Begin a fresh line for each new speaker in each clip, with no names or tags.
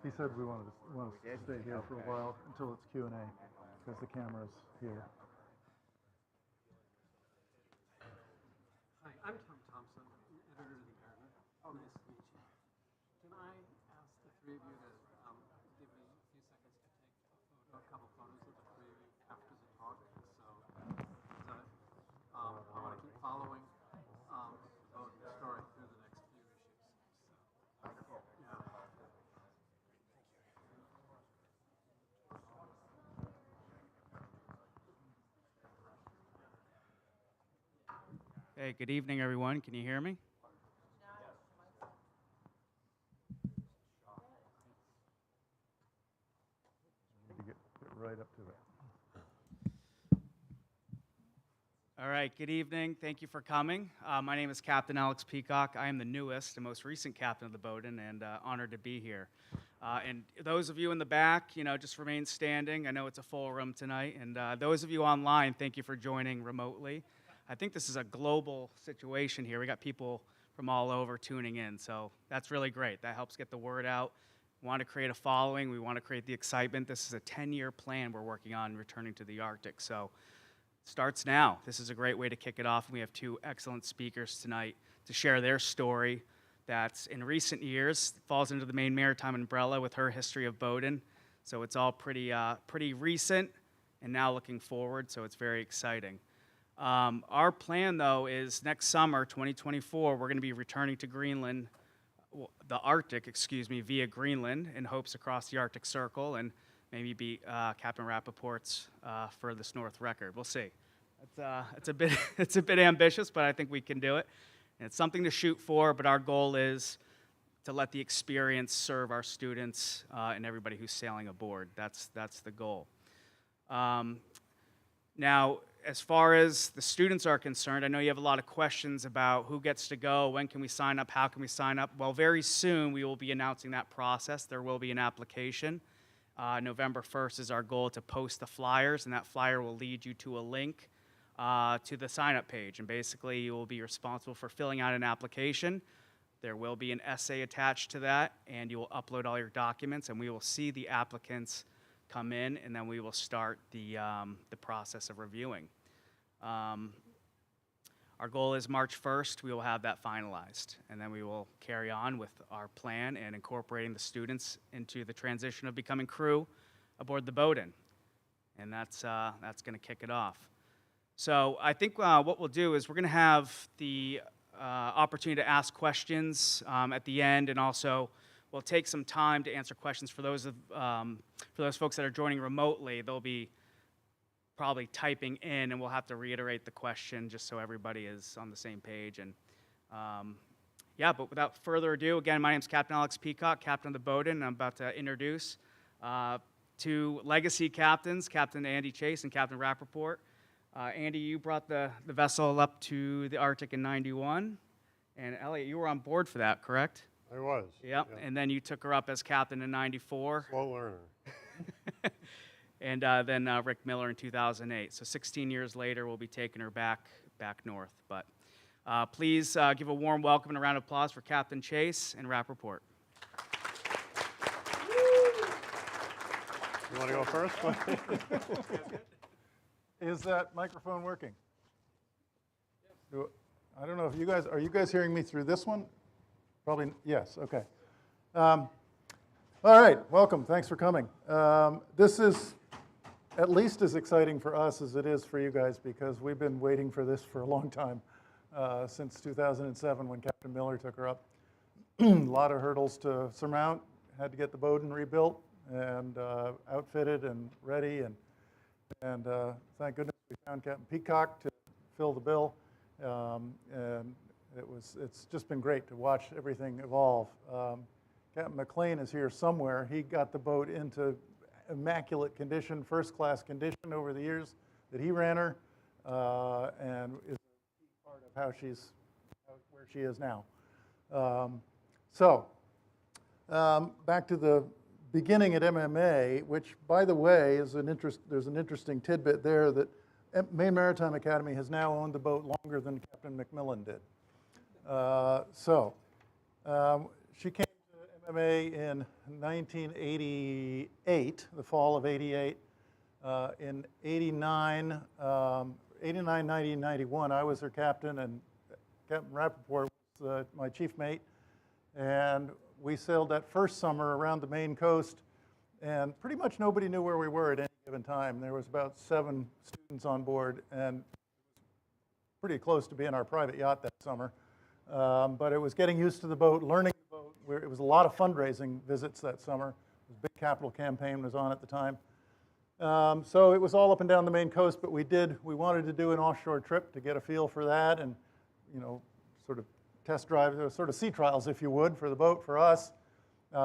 He said we wanted to stay here for a while until it's Q&A, because the camera's here.
Hi, I'm Tom Thompson, editor of the Garden. Oh, nice to meet you. Can I ask the three of you to give me a few seconds to take a couple photos of the three of you after the talk? I want to keep following the story through the next few issues. So, yeah.
Hey, good evening, everyone. Can you hear me?
You get right up to it.
All right, good evening. Thank you for coming. My name is Captain Alex Peacock. I am the newest and most recent captain of the Bowdoin, and honored to be here. And those of you in the back, just remain standing. I know it's a full room tonight. And those of you online, thank you for joining remotely. I think this is a global situation here. We got people from all over tuning in, so that's really great. That helps get the word out. We want to create a following. We want to create the excitement. This is a 10-year plan we're working on returning to the Arctic. So it starts now. This is a great way to kick it off. We have two excellent speakers tonight to share their story that's in recent years falls into the Maine Maritime umbrella with her history of Bowdoin. So it's all pretty recent and now looking forward, so it's very exciting. Our plan, though, is next summer, 2024, we're going to be returning to Greenland, the Arctic, via Greenland in hopes across the Arctic Circle and maybe beat Captain Rappaport's furthest north record. We'll see. It's a bit ambitious, but I think we can do it. And it's something to shoot for, but our goal is to let the experience serve our students and everybody who's sailing aboard. That's the goal. Now, as far as the students are concerned, I know you have a lot of questions about who gets to go, when can we sign up, how can we sign up. Well, very soon we will be announcing that process. There will be an application. November 1st is our goal to post the flyers, and that flyer will lead you to a link to the sign-up page. And basically, you will be responsible for filling out an application. There will be an essay attached to that, and you will upload all your documents, and we will see the applicants come in, and then we will start the process of reviewing. Our goal is March 1st, we will have that finalized, and then we will carry on with our plan and incorporating the students into the transition of becoming crew aboard the Bowdoin, and that's going to kick it off. So I think what we'll do is we're going to have the opportunity to ask questions at the end, and also we'll take some time to answer questions for those folks that are joining remotely. They'll be probably typing in, and we'll have to reiterate the question just so everybody is on the same page. And but without further ado, again, my name is Captain Alex Peacock, captain of the Bowdoin, and I'm about to introduce two legacy captains, Captain Andy Chase and Captain Rappaport. Andy, you brought the vessel up to the Arctic in '91, and Elliot, you were on board for that, correct?
I was.
Yep,
yeah.
And then you took her up as captain in '94.
Slow learner.
And then Rick Miller in 2008. So 16 years later, we'll be taking her back north. But please give a warm welcome and a round of applause for Captain Chase and Rappaport.
You want to go first?
Is that microphone working? I don't know if are you guys hearing me through this one? Probably, yes, okay. All right, welcome, thanks for coming. This is at least as exciting for us as it is for you guys, because we've been waiting for this for a long time, since 2007 when Captain Miller took her up. A lot of hurdles to surmount, had to get the Bowdoin rebuilt and outfitted and ready, and thank goodness we found Captain Peacock to fill the bill, and it's just been great to watch everything evolve. Captain McLean is here somewhere. He got the boat into immaculate condition, first-class condition over the years that he ran her, and is a key part of where she is now. Back to the beginning at MMA, which, by the way, is there's an interesting tidbit there that Maine Maritime Academy has now owned the boat longer than Captain McMillan did. She came to MMA in 1988, the fall of '88. In 89, 90, 91, I was their captain, and Captain Rappaport was my chief mate. And we sailed that first summer around the Maine coast, and pretty much nobody knew where we were at any given time. There was about 7 students on board, and pretty close to being our private yacht that summer. But it was getting used to the boat, learning the boat. It was a lot of fundraising visits that summer. A big capital campaign was on at the time. So it was all up and down the Maine coast, but we wanted to do an offshore trip to get a feel for that and, sort of test drive, sort of sea trials, if you would, for the boat, for us.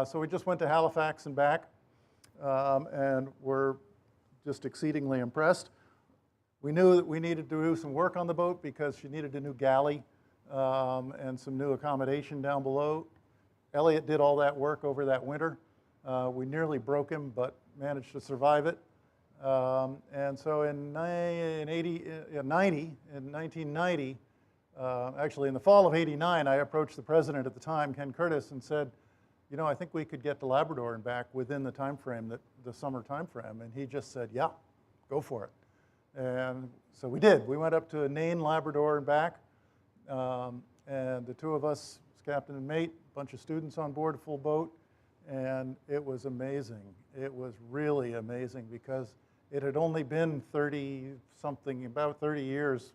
So we just went to Halifax and back, and were just exceedingly impressed. We knew that we needed to do some work on the boat because she needed a new galley and some new accommodation down below. Elliot did all that work over that winter. We nearly broke him, but managed to survive it. And so in 1990, actually in the fall of '89, I approached the president at the time, Ken Curtis, and said, I think we could get to Labrador and back within the time frame, the summer time frame. And he just said, yeah, go for it. And so we did. We went up to Nain, Labrador and back. And the two of us, captain and mate, a bunch of students on board, a full boat. And it was amazing. It was really amazing because it had only been 30-something, about 30 years,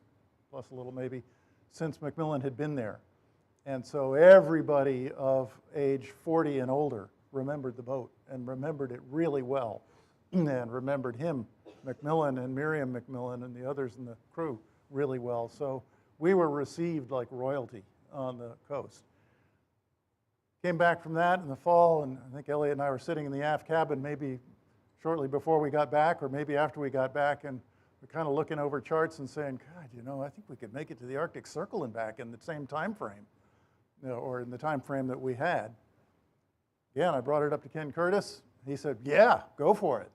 plus a little maybe, since Macmillan had been there. And so everybody of age 40 and older remembered the boat and remembered it really well and remembered him, Macmillan and Miriam Macmillan and the others in the crew really well. So we were received like royalty on the coast. Came back from that in the fall, and I think Elliot and I were sitting in the aft cabin maybe shortly before we got back or maybe after we got back, and we're kind of looking over charts and saying, God, I think we could make it to the Arctic Circle and back in the same time frame, or in the time frame that we had. Again, I brought it up to Ken Curtis. He said, yeah, go for it.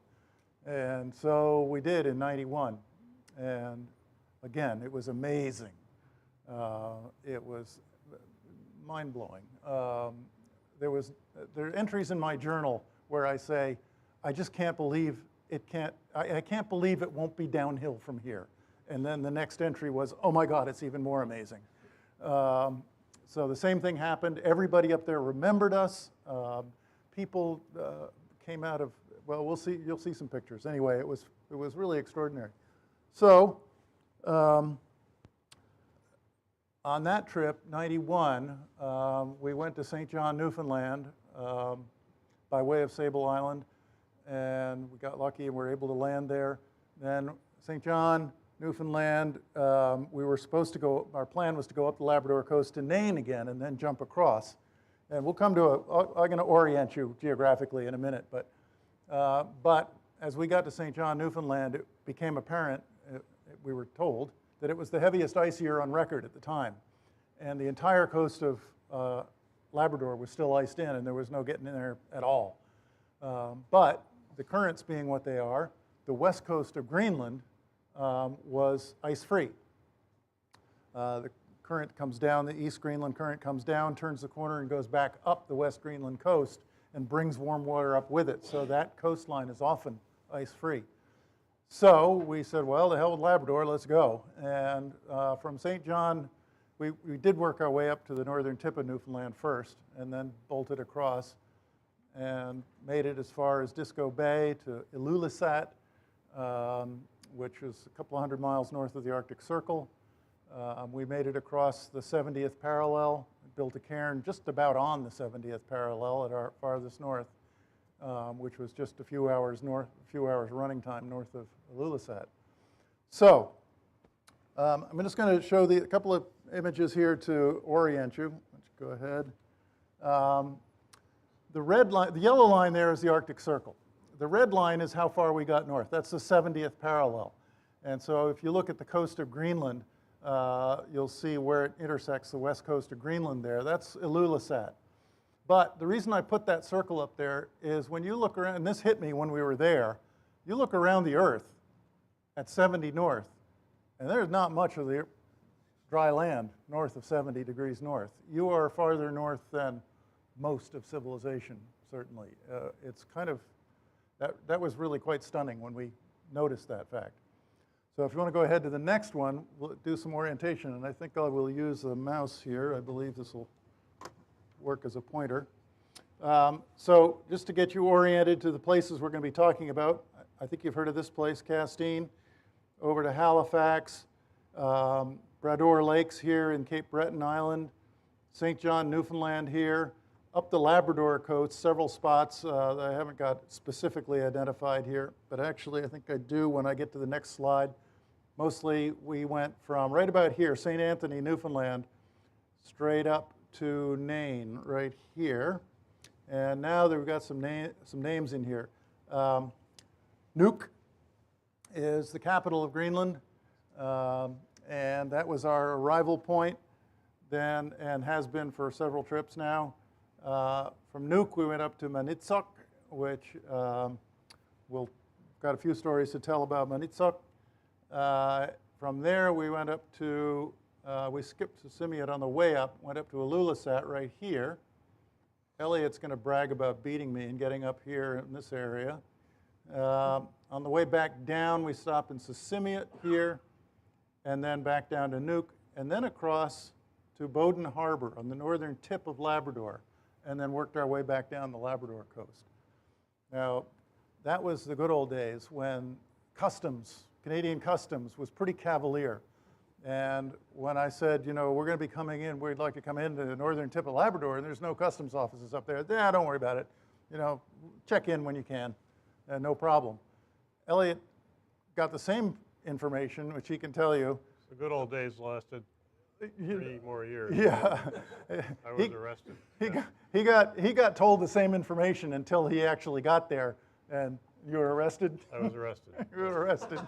And so we did in '91. And again, it was amazing. It was mind-blowing. There are entries in my journal where I say, I just can't believe I can't believe it won't be downhill from here. And then the next entry was, oh my God, it's even more amazing. So the same thing happened. Everybody up there remembered us. People came out of, well, you'll see some pictures. Anyway, it was really extraordinary. So on that trip, '91, we went to St. John, Newfoundland by way of Sable Island. And we got lucky and were able to land there. Then St. John, Newfoundland, we were supposed to go, our plan was to go up the Labrador coast to Nain again and then jump across. And we'll come to I'm going to orient you geographically in a minute, but as we got to St. John, Newfoundland, it became apparent, we were told, that it was the heaviest ice year on record at the time. And the entire coast of Labrador was still iced in, and there was no getting in there at all. But the currents being what they are, the west coast of Greenland was ice-free. The current comes down, the East Greenland current comes down, turns the corner and goes back up the West Greenland coast and brings warm water up with it. So that coastline is often ice-free. So we said, well, the hell with Labrador, let's go. And from St. John, we did work our way up to the northern tip of Newfoundland first and then bolted across and made it as far as Disco Bay to Ilulissat, which is a couple hundred miles north of the Arctic Circle. We made it across the 70th parallel, built a cairn just about on the 70th parallel at our farthest north, which was just a few hours running time north of Ilulissat. So I'm just going to show a couple of images here to orient you. Let's go ahead. The red line, the yellow line there is the Arctic Circle. The red line is how far we got north. That's the 70th parallel. And so if you look at the coast of Greenland, you'll see where it intersects the west coast of Greenland there. That's Ilulissat. But the reason I put that circle up there is when you look around, and this hit me when we were there, you look around the Earth at 70 north, and there's not much of the dry land north of 70 degrees north. You are farther north than most of civilization, certainly. It's kind of, that was really quite stunning when we noticed that fact. So if you want to go ahead to the next one, we'll do some orientation. And I think I will use the mouse here. I believe this will work as a pointer. So just to get you oriented to the places we're going to be talking about, I think you've heard of this place, Castine, over to Halifax, Brador Lakes here in Cape Breton Island, St. John, Newfoundland here, up the Labrador coast, several spots that I haven't got specifically identified here, but actually I think I do when I get to the next slide. Mostly we went from right about here, St. Anthony, Newfoundland, straight up to Nain right here. And now that we've got some names in here. Nuuk is the capital of Greenland, and that was our arrival point then and has been for several trips now. From Nuuk, we went up to Manitsok, which we'll got a few stories to tell about Manitsok. From there, we went up to, we skipped Simiut on the way up, went up to Ilulissat right here. Elliot's going to brag about beating me and getting up here in this area. On the way back down, we stopped in Simiut here, and then back down to Nuuk, and then across to Bowdoin Harbor on the northern tip of Labrador, and then worked our way back down the Labrador coast. Now, that was the good old days when customs, Canadian customs, was pretty cavalier. And when I said, you know, we're going to be coming in, we'd like to come into the northern tip of Labrador, and there's no customs offices up there. Yeah, don't worry about it. You know, check in when you can, no problem. Elliot got the same information, which he can tell you.
The good old days lasted 3 more years.
Yeah.
I was arrested.
He got told the same information until he actually got there, and you were arrested?
I was arrested.
You were arrested.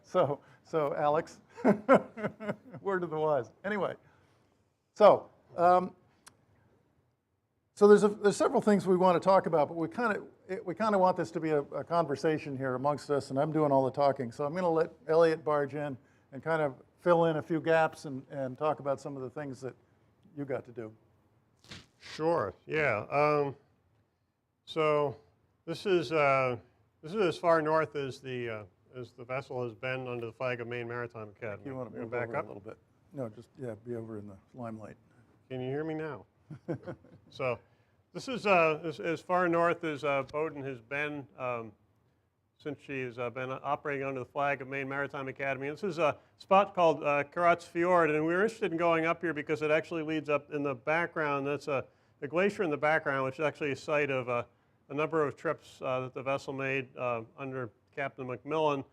So Alex, word of the wise. Anyway, so there's several things we want to talk about, but we kind of want this to be a conversation here amongst us, and I'm doing all the talking. So I'm going to let Elliot barge in and kind of fill in a few gaps and talk about some of the things that you got to do.
Sure. Yeah. So this is as far north as the vessel has been under the flag of Maine Maritime Academy.
You want to move
back
over
up
a little bit? No, just be over in the limelight.
Can you hear me now? So this is as far north as Bowdoin has been since she has been operating under the flag of Maine Maritime Academy. And this is a spot called Karats Fjord, and we were interested in going up here because it actually leads up in the background. That's the glacier in the background, which is actually a site of a number of trips that the vessel made under Captain McMillan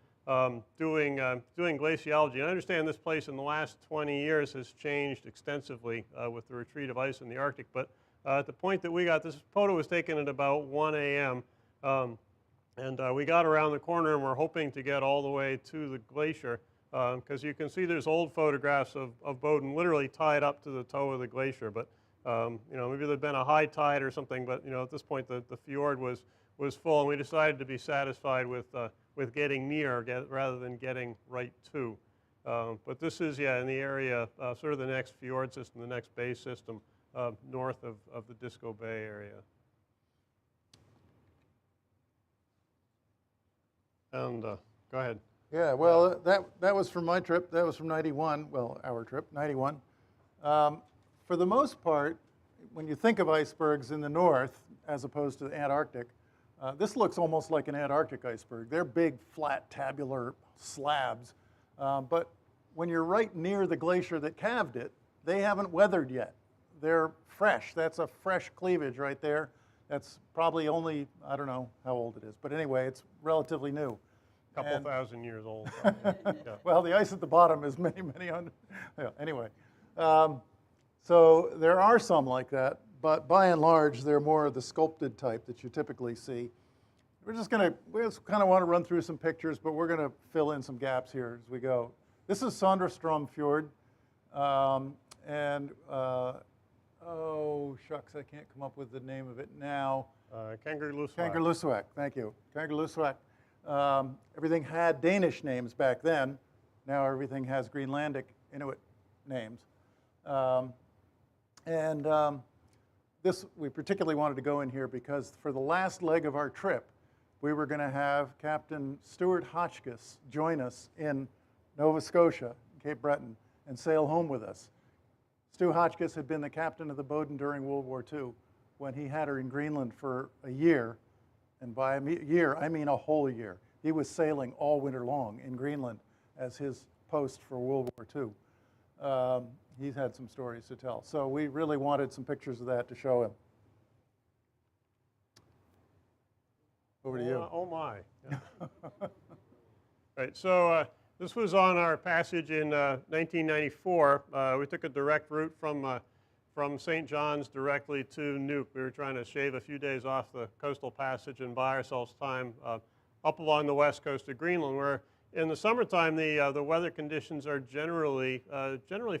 doing glaciology. And I understand this place in the last 20 years has changed extensively with the retreat of ice in the Arctic. But at the point that we got, this photo was taken at about 1 a.m. And we got around the corner and we're hoping to get all the way to the glacier because you can see there's old photographs of Bowdoin literally tied up to the toe of the glacier. But you know, maybe there'd been a high tide or something, but you know, at this point the fjord was full, and we decided to be satisfied with getting near rather than getting right to. But this is, yeah, in the area, sort of the next fjord system, the next bay system north of the Disco Bay area. And go ahead.
Yeah, well, that was from my trip. That was from 91, well, our trip, 91. For the most part, when you think of icebergs in the north, as opposed to the Antarctic, this looks almost like an Antarctic iceberg. They're big, flat, tabular slabs. But when you're right near the glacier that calved it, they haven't weathered yet. They're fresh. That's a fresh cleavage right there. That's probably only, I don't know how old it is, but anyway, it's relatively new.
A couple thousand years old. Yeah.
Well, the ice at the bottom is many, many hundred. Yeah, anyway, so there are some like that, but by and large, they're more of the sculpted type that you typically see. We just kind of want to run through some pictures, but we're going to fill in some gaps here as we go. This is Sonderstrom Fjord, and oh shucks, I can't come up with the name of it now.
Kangerlussuaq.
Kangerlussuaq, thank you. Kangerlussuaq. Everything had Danish names back then. Now everything has Greenlandic Inuit names. we particularly wanted to go in here because for the last leg of our trip, we were going to have Captain Stuart Hotchkiss join us in Nova Scotia, Cape Breton, and sail home with us. Stu Hotchkiss had been the captain of the Bowdoin during World War II when he had her in Greenland for a year. And by a year, I mean a whole year. He was sailing all winter long in Greenland as his post for World War II. He's had some stories to tell. So we really wanted some pictures of that to show him. Over to you.
Oh my. Yeah. Right, so this was on our passage in 1994. We took a direct route from St. John's directly to Nuuk. We were trying to shave a few days off the coastal passage and buy ourselves time up along the west coast of Greenland, where in the summertime the weather conditions are generally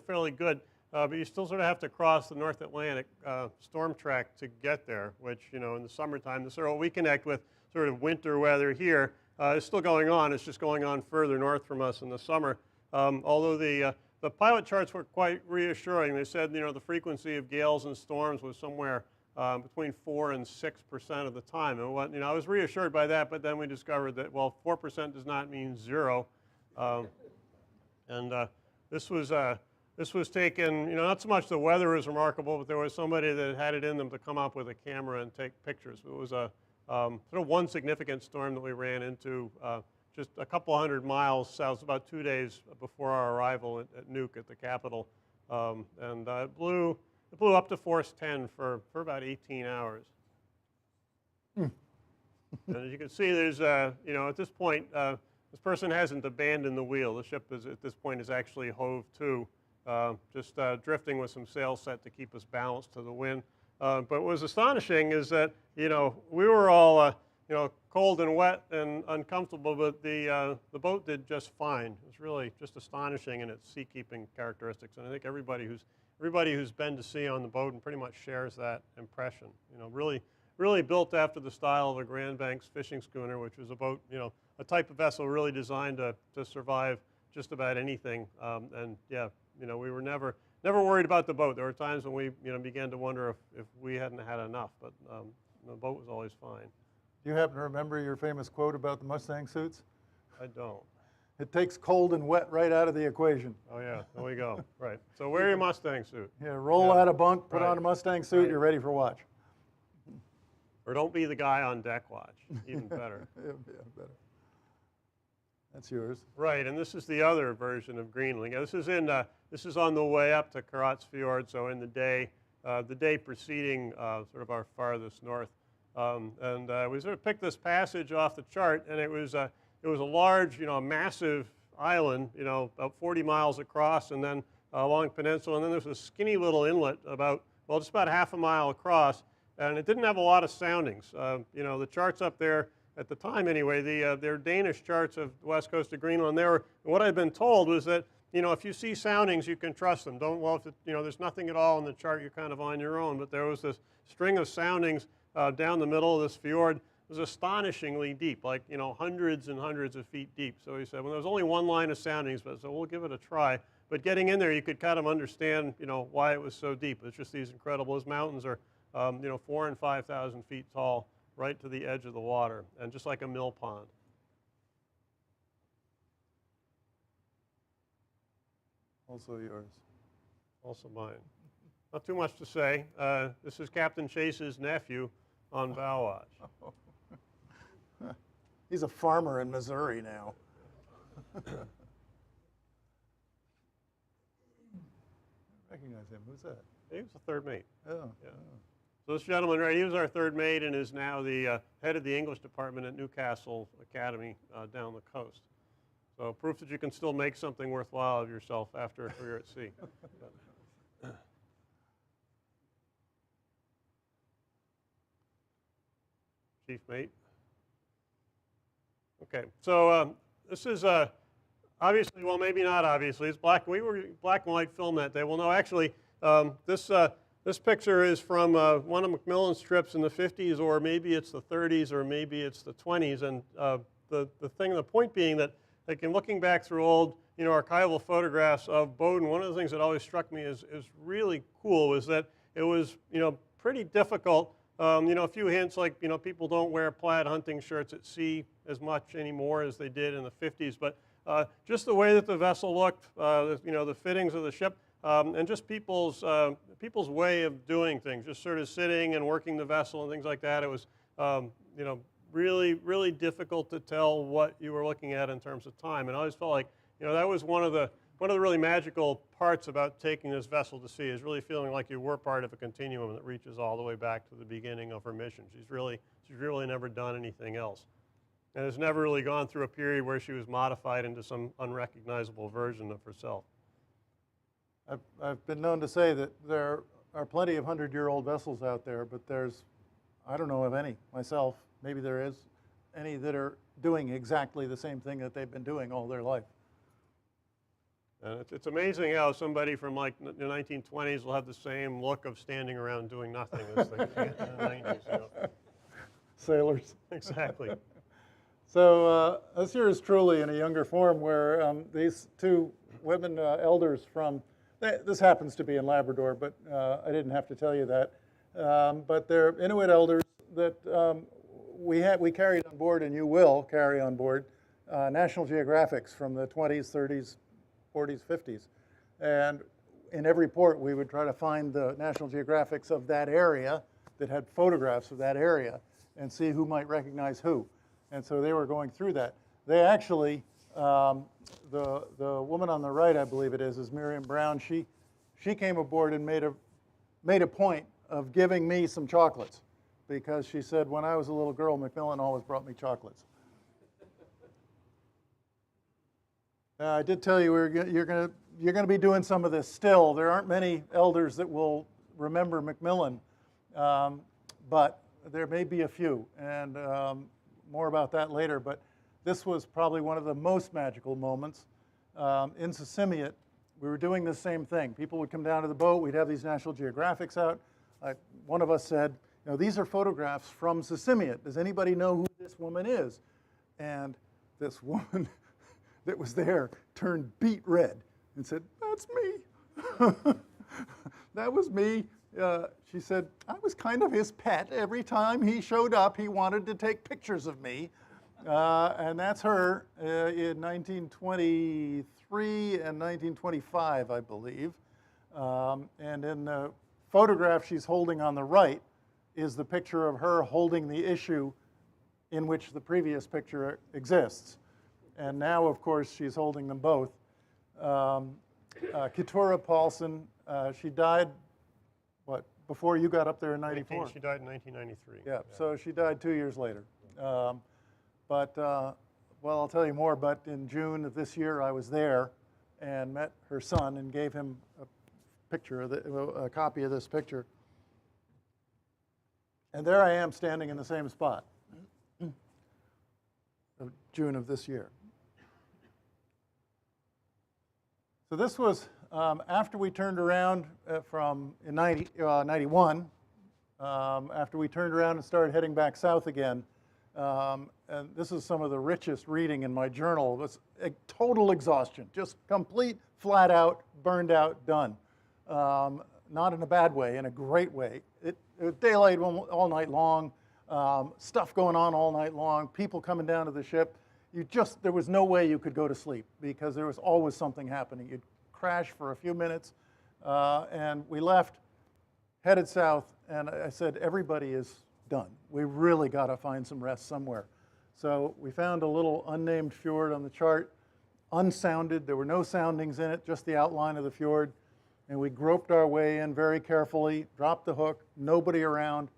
fairly good, but you still sort of have to cross the North Atlantic storm track to get there, which, you know, in the summertime, the sort of what we connect with sort of winter weather here is still going on. It's just going on further north from us in the summer. Although the pilot charts were quite reassuring. They said, you know, the frequency of gales and storms was somewhere between 4 and 6% of the time. And what, you know, I was reassured by that, but then we discovered that, well, 4% does not mean 0. This was taken, you know, not so much the weather is remarkable, but there was somebody that had it in them to come up with a camera and take pictures. It was a sort of one significant storm that we ran into just a couple hundred miles south, about 2 days before our arrival at Nuuk, at the capital. It blew up to force 10 for about 18 hours. And as you can see, there's, you know, at this point, this person hasn't abandoned the wheel. The ship is, at this point, is actually hove to, just drifting with some sails set to keep us balanced to the wind. But what was astonishing is that, you know, we were all, you know, cold and wet and uncomfortable, but the boat did just fine. It was really just astonishing in its seakeeping characteristics, and I think everybody who's been to sea on the boat and pretty much shares that impression. You know, really built after the style of a Grand Banks fishing schooner, which was a boat, you know, a type of vessel really designed to survive just about anything. And yeah, you know, we were never worried about the boat. There were times when we, you know, began to wonder if we hadn't had enough, but the boat was always fine.
Do you happen to remember your famous quote about the Mustang suits?
I don't.
It takes cold and wet right out of the equation.
Oh yeah, there we go. Right. So wear your Mustang suit.
Yeah, roll out of bunk, put on a Mustang suit, you're ready for watch.
Or don't be the guy on deck watch. Even better.
Yeah, better. That's yours.
Right, and this is the other version of Greenland. This is on the way up to Karats Fjord, so in the day preceding sort of our farthest north. We sort of picked this passage off the chart, and it was a large, you know, a massive island, you know, about 40 miles across, and then a long peninsula, and then there's a skinny little inlet about, well, just about half a mile across, and it didn't have a lot of soundings. You know, the charts up there at the time anyway, they're Danish charts of the west coast of Greenland. What I'd been told was that, you know, if you see soundings, you can trust them. If you know, there's nothing at all in the chart, you're kind of on your own. But there was this string of soundings down the middle of this fjord. It was astonishingly deep, like, you know, hundreds and hundreds of feet deep. So he said, well, there was only one line of soundings, but so we'll give it a try. But getting in there, you could kind of understand, you know, why it was so deep. It's just these incredible, those mountains are, you know, 4,000 and 5,000 feet tall, right to the edge of the water, and just like a mill pond.
Also yours.
Also mine. Not too much to say. This is Captain Chase's nephew on bow watch.
He's a farmer in Missouri now. I recognize him. Who's that?
He was the third mate.
Oh.
Yeah. So this gentleman, right, he was our third mate and is now the head of the English department at Newcastle Academy down the coast. So proof that you can still make something worthwhile of yourself after a career at sea. Chief mate. Okay, so this is obviously, well, maybe not obviously. It's black. We were black and white film that day. Well, no, actually, this picture is from one of Macmillan's trips in the 50s, or maybe it's the 30s, or maybe it's the 20s. And the point being that, like, in looking back through old, you know, archival photographs of Bowdoin, one of the things that always struck me as really cool was that it was, you know, pretty difficult. A few hints like, people don't wear plaid hunting shirts at sea as much anymore as they did in the 50s, but just the way that the vessel looked, the fittings of the ship, and just people's way of doing things, just sort of sitting and working the vessel and things like that. It was, really, really difficult to tell what you were looking at in terms of time. And I always felt like, that was one of the really magical parts about taking this vessel to sea, is really feeling like you were part of a continuum that reaches all the way back to the beginning of her mission. She's really never done anything else, and has never really gone through a period where she was modified into some unrecognizable version of herself.
I've been known to say that there are plenty of 100-year-old vessels out there, but I don't know of any myself, maybe there is, any that are doing exactly the same thing that they've been doing all their life.
And it's amazing how somebody from like the 1920s will have the same look of standing around doing nothing as they get in the 90s.
Sailors.
Exactly.
So this here is truly in a younger form, where these two women elders from, this happens to be in Labrador, but I didn't have to tell you that. But they're Inuit elders that we carried on board, and you will carry on board, National Geographics from the 20s, 30s, 40s, 50s. And in every port, we would try to find the National Geographics of that area that had photographs of that area and see who might recognize who. And so they were going through that. They actually, the woman on the right, I believe it is Miriam Brown. She came aboard and made a point of giving me some chocolates, because she said, when I was a little girl, Macmillan always brought me chocolates. I did tell you you're going to be doing some of this still. There aren't many elders that will remember Macmillan, but there may be a few, and more about that later. But this was probably one of the most magical moments. In Sisimiut, we were doing the same thing. People would come down to the boat. We'd have these National Geographics out. One of us said, these are photographs from Sisimiut. Does anybody know who this woman is? And this woman that was there turned beet red and said, that's me. That was me. She said, I was kind of his pet. Every time he showed up, he wanted to take pictures of me. And that's her in 1923 and 1925, I believe. And in the photograph she's holding on the right is the picture of her holding the issue in which the previous picture exists. And now, of course, she's holding them both. Keturah Paulson, she died, before you got up there in 94?
She died in 1993.
Yeah, so she died 2 years later. Well, I'll tell you more, but in June of this year, I was there and met her son and gave him a copy of this picture. And there I am standing in the same spot of June of this year. So this was after we turned around in 91, after we turned around and started heading back south again. And this is some of the richest reading in my journal. It was a total exhaustion, just complete, flat out, burned out, done. Not in a bad way, in a great way. It was daylight all night long, stuff going on all night long, people coming down to the ship. There was no way you could go to sleep, because there was always something happening. You'd crash for a few minutes, and we left, headed south, and I said, everybody is done. We really got to find some rest somewhere. So we found a little unnamed fjord on the chart, unsounded. There were no soundings in it, just the outline of the fjord. And we groped our way in very carefully, dropped the hook, nobody around,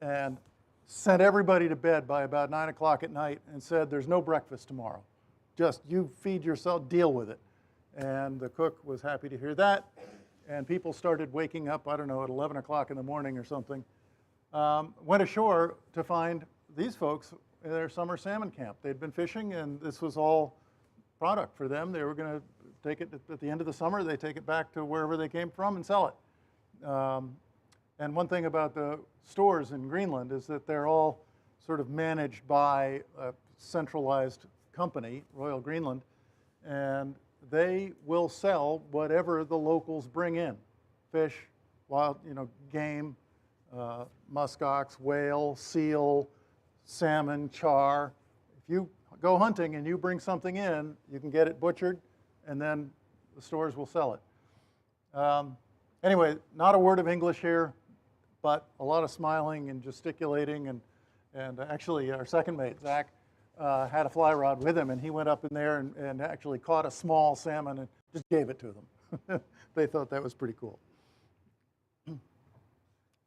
and sent everybody to bed by about 9 o'clock at night and said, there's no breakfast tomorrow. Just you feed yourself, deal with it. And the cook was happy to hear that. And people started waking up, I don't know, at 11 o'clock in the morning or something. Went ashore to find these folks in their summer salmon camp. They'd been fishing, and this was all product for them. They were going to take it at the end of the summer. They take it back to wherever they came from and sell it. And one thing about the stores in Greenland is that they're all sort of managed by a centralized company, Royal Greenland, and they will sell whatever the locals bring in, fish, wild, game, muskox, whale, seal, salmon, char. If you go hunting and you bring something in, you can get it butchered, and then the stores will sell it. Anyway, not a word of English here, but a lot of smiling and gesticulating, and actually our second mate, Zach, had a fly rod with him, and he went up in there and actually caught a small salmon and just gave it to them. They thought that was pretty cool.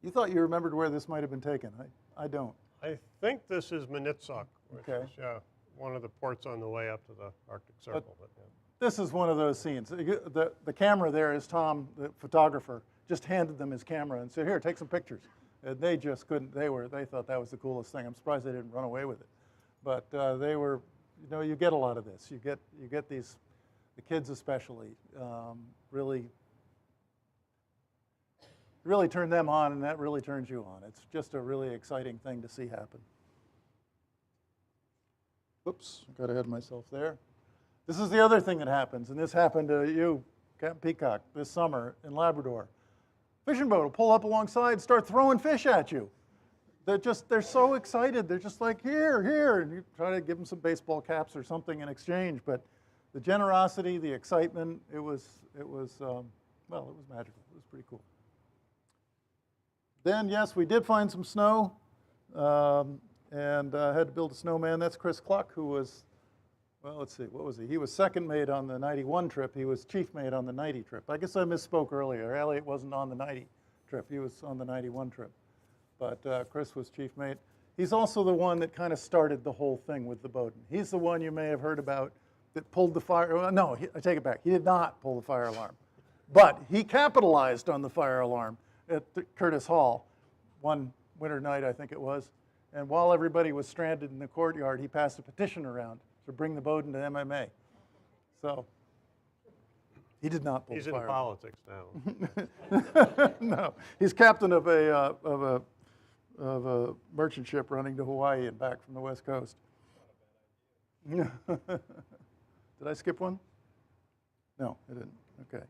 You thought you remembered where this might have been taken. I don't.
I think this is Manitsoc, which
Okay.
is one of the ports on the way up to the Arctic Circle. But, yeah.
This is one of those scenes. The camera there is Tom, the photographer, just handed them his camera and said, "Here, take some pictures." And they just couldn't. They thought that was the coolest thing. I'm surprised they didn't run away with it. But they were, you get a lot of this. You get these, the kids especially, really turn them on, and that really turns you on. It's just a really exciting thing to see happen. Oops, got ahead of myself there. This is the other thing that happens, and this happened to you, Captain Peacock, this summer in Labrador. Fishing boat will pull up alongside and start throwing fish at you. They're so excited. They're just like, here, and you try to give them some baseball caps or something in exchange. But the generosity, the excitement, it was magical. It was pretty cool. Then, yes, we did find some snow, and had to build a snowman. That's Chris Cluck, who was, well, let's see, what was he? He was second mate on the 91 trip. He was chief mate on the 90 trip. I guess I misspoke earlier. Elliot wasn't on the 90 trip. He was on the 91 trip. But Chris was chief mate. He's also the one that kind of started the whole thing with the Bowdoin. He's the one you may have heard about that pulled the fire. Well, no, I take it back. He did not pull the fire alarm. But he capitalized on the fire alarm at Curtis Hall one winter night, I think it was. And while everybody was stranded in the courtyard, he passed a petition around to bring the Bowdoin to MMA. So he did not pull the fire alarm.
He's in politics now.
No, he's captain of a merchant ship running to Hawaii and back from the West Coast. Did I skip one? No, I didn't. Okay.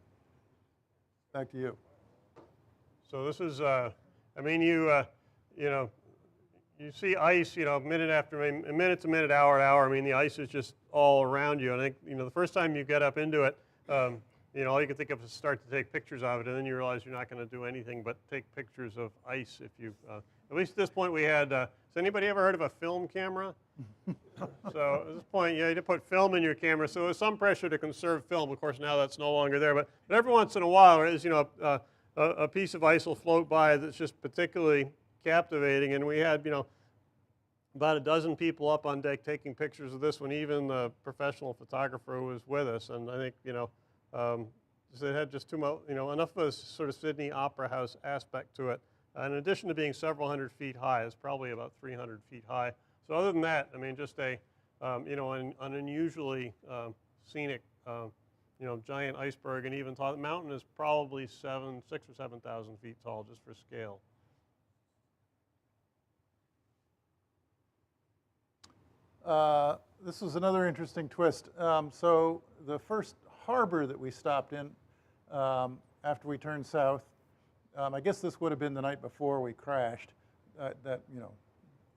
Back to you.
So this is, I mean, you see ice, minute after minute to minute, hour to hour. I mean, the ice is just all around you. And I think, the first time you get up into it, all you can think of is start to take pictures of it, and then you realize you're not going to do anything but take pictures of ice. If you, at least at this point, we had. Has anybody ever heard of a film camera? So at this point, you had to put film in your camera. So there was some pressure to conserve film. Of course, now that's no longer there. But every once in a while, there's a piece of ice will float by that's just particularly captivating. And we had about a dozen people up on deck taking pictures of this one. Even the professional photographer was with us, and I think it had just too much, enough of a sort of Sydney Opera House aspect to it. In addition to being several hundred feet high, it's probably about 300 feet high. So other than that, I mean, just an unusually scenic, giant iceberg, and even tall. The mountain is probably 6,000 or 7,000 feet tall, just for scale.
This was another interesting twist. So the first harbor that we stopped in after we turned south, I guess this would have been the night before we crashed,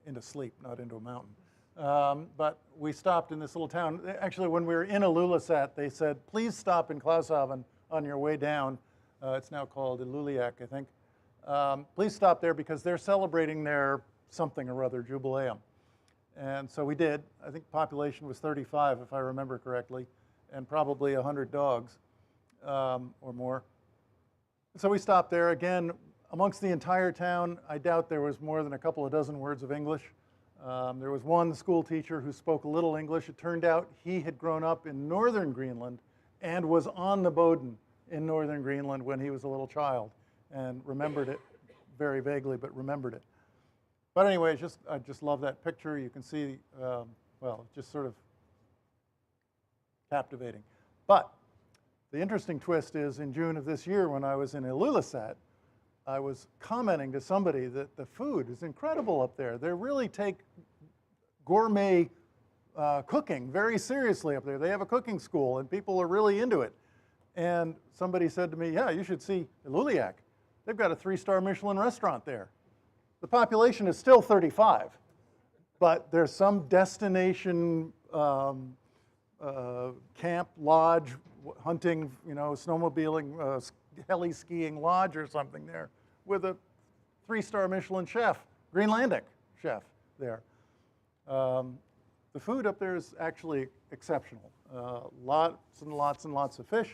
into sleep, not into a mountain. But we stopped in this little town. Actually, when we were in Ilulissat, they said, please stop in Claushaven on your way down. It's now called Iluliak, I think. Please stop there because they're celebrating their something or other, jubileum. And so we did. I think population was 35, if I remember correctly, and probably 100 dogs or more. So we stopped there. Again, amongst the entire town, I doubt there was more than a couple of dozen words of English. There was one school teacher who spoke a little English. It turned out he had grown up in northern Greenland and was on the Bowdoin in northern Greenland when he was a little child and remembered it very vaguely, but remembered it. But anyway, I just love that picture. You can see, just sort of captivating. But the interesting twist is in June of this year when I was in Ilulissat, I was commenting to somebody that the food is incredible up there. They really take gourmet cooking very seriously up there. They have a cooking school and people are really into it. And somebody said to me, yeah, you should see Iluliak. They've got a 3-star Michelin restaurant there. The population is still 35, but there's some destination camp, lodge, hunting, snowmobiling, heli skiing lodge or something there with a 3-star Michelin chef, Greenlandic chef there. The food up there is actually exceptional. Lots and lots and lots of fish.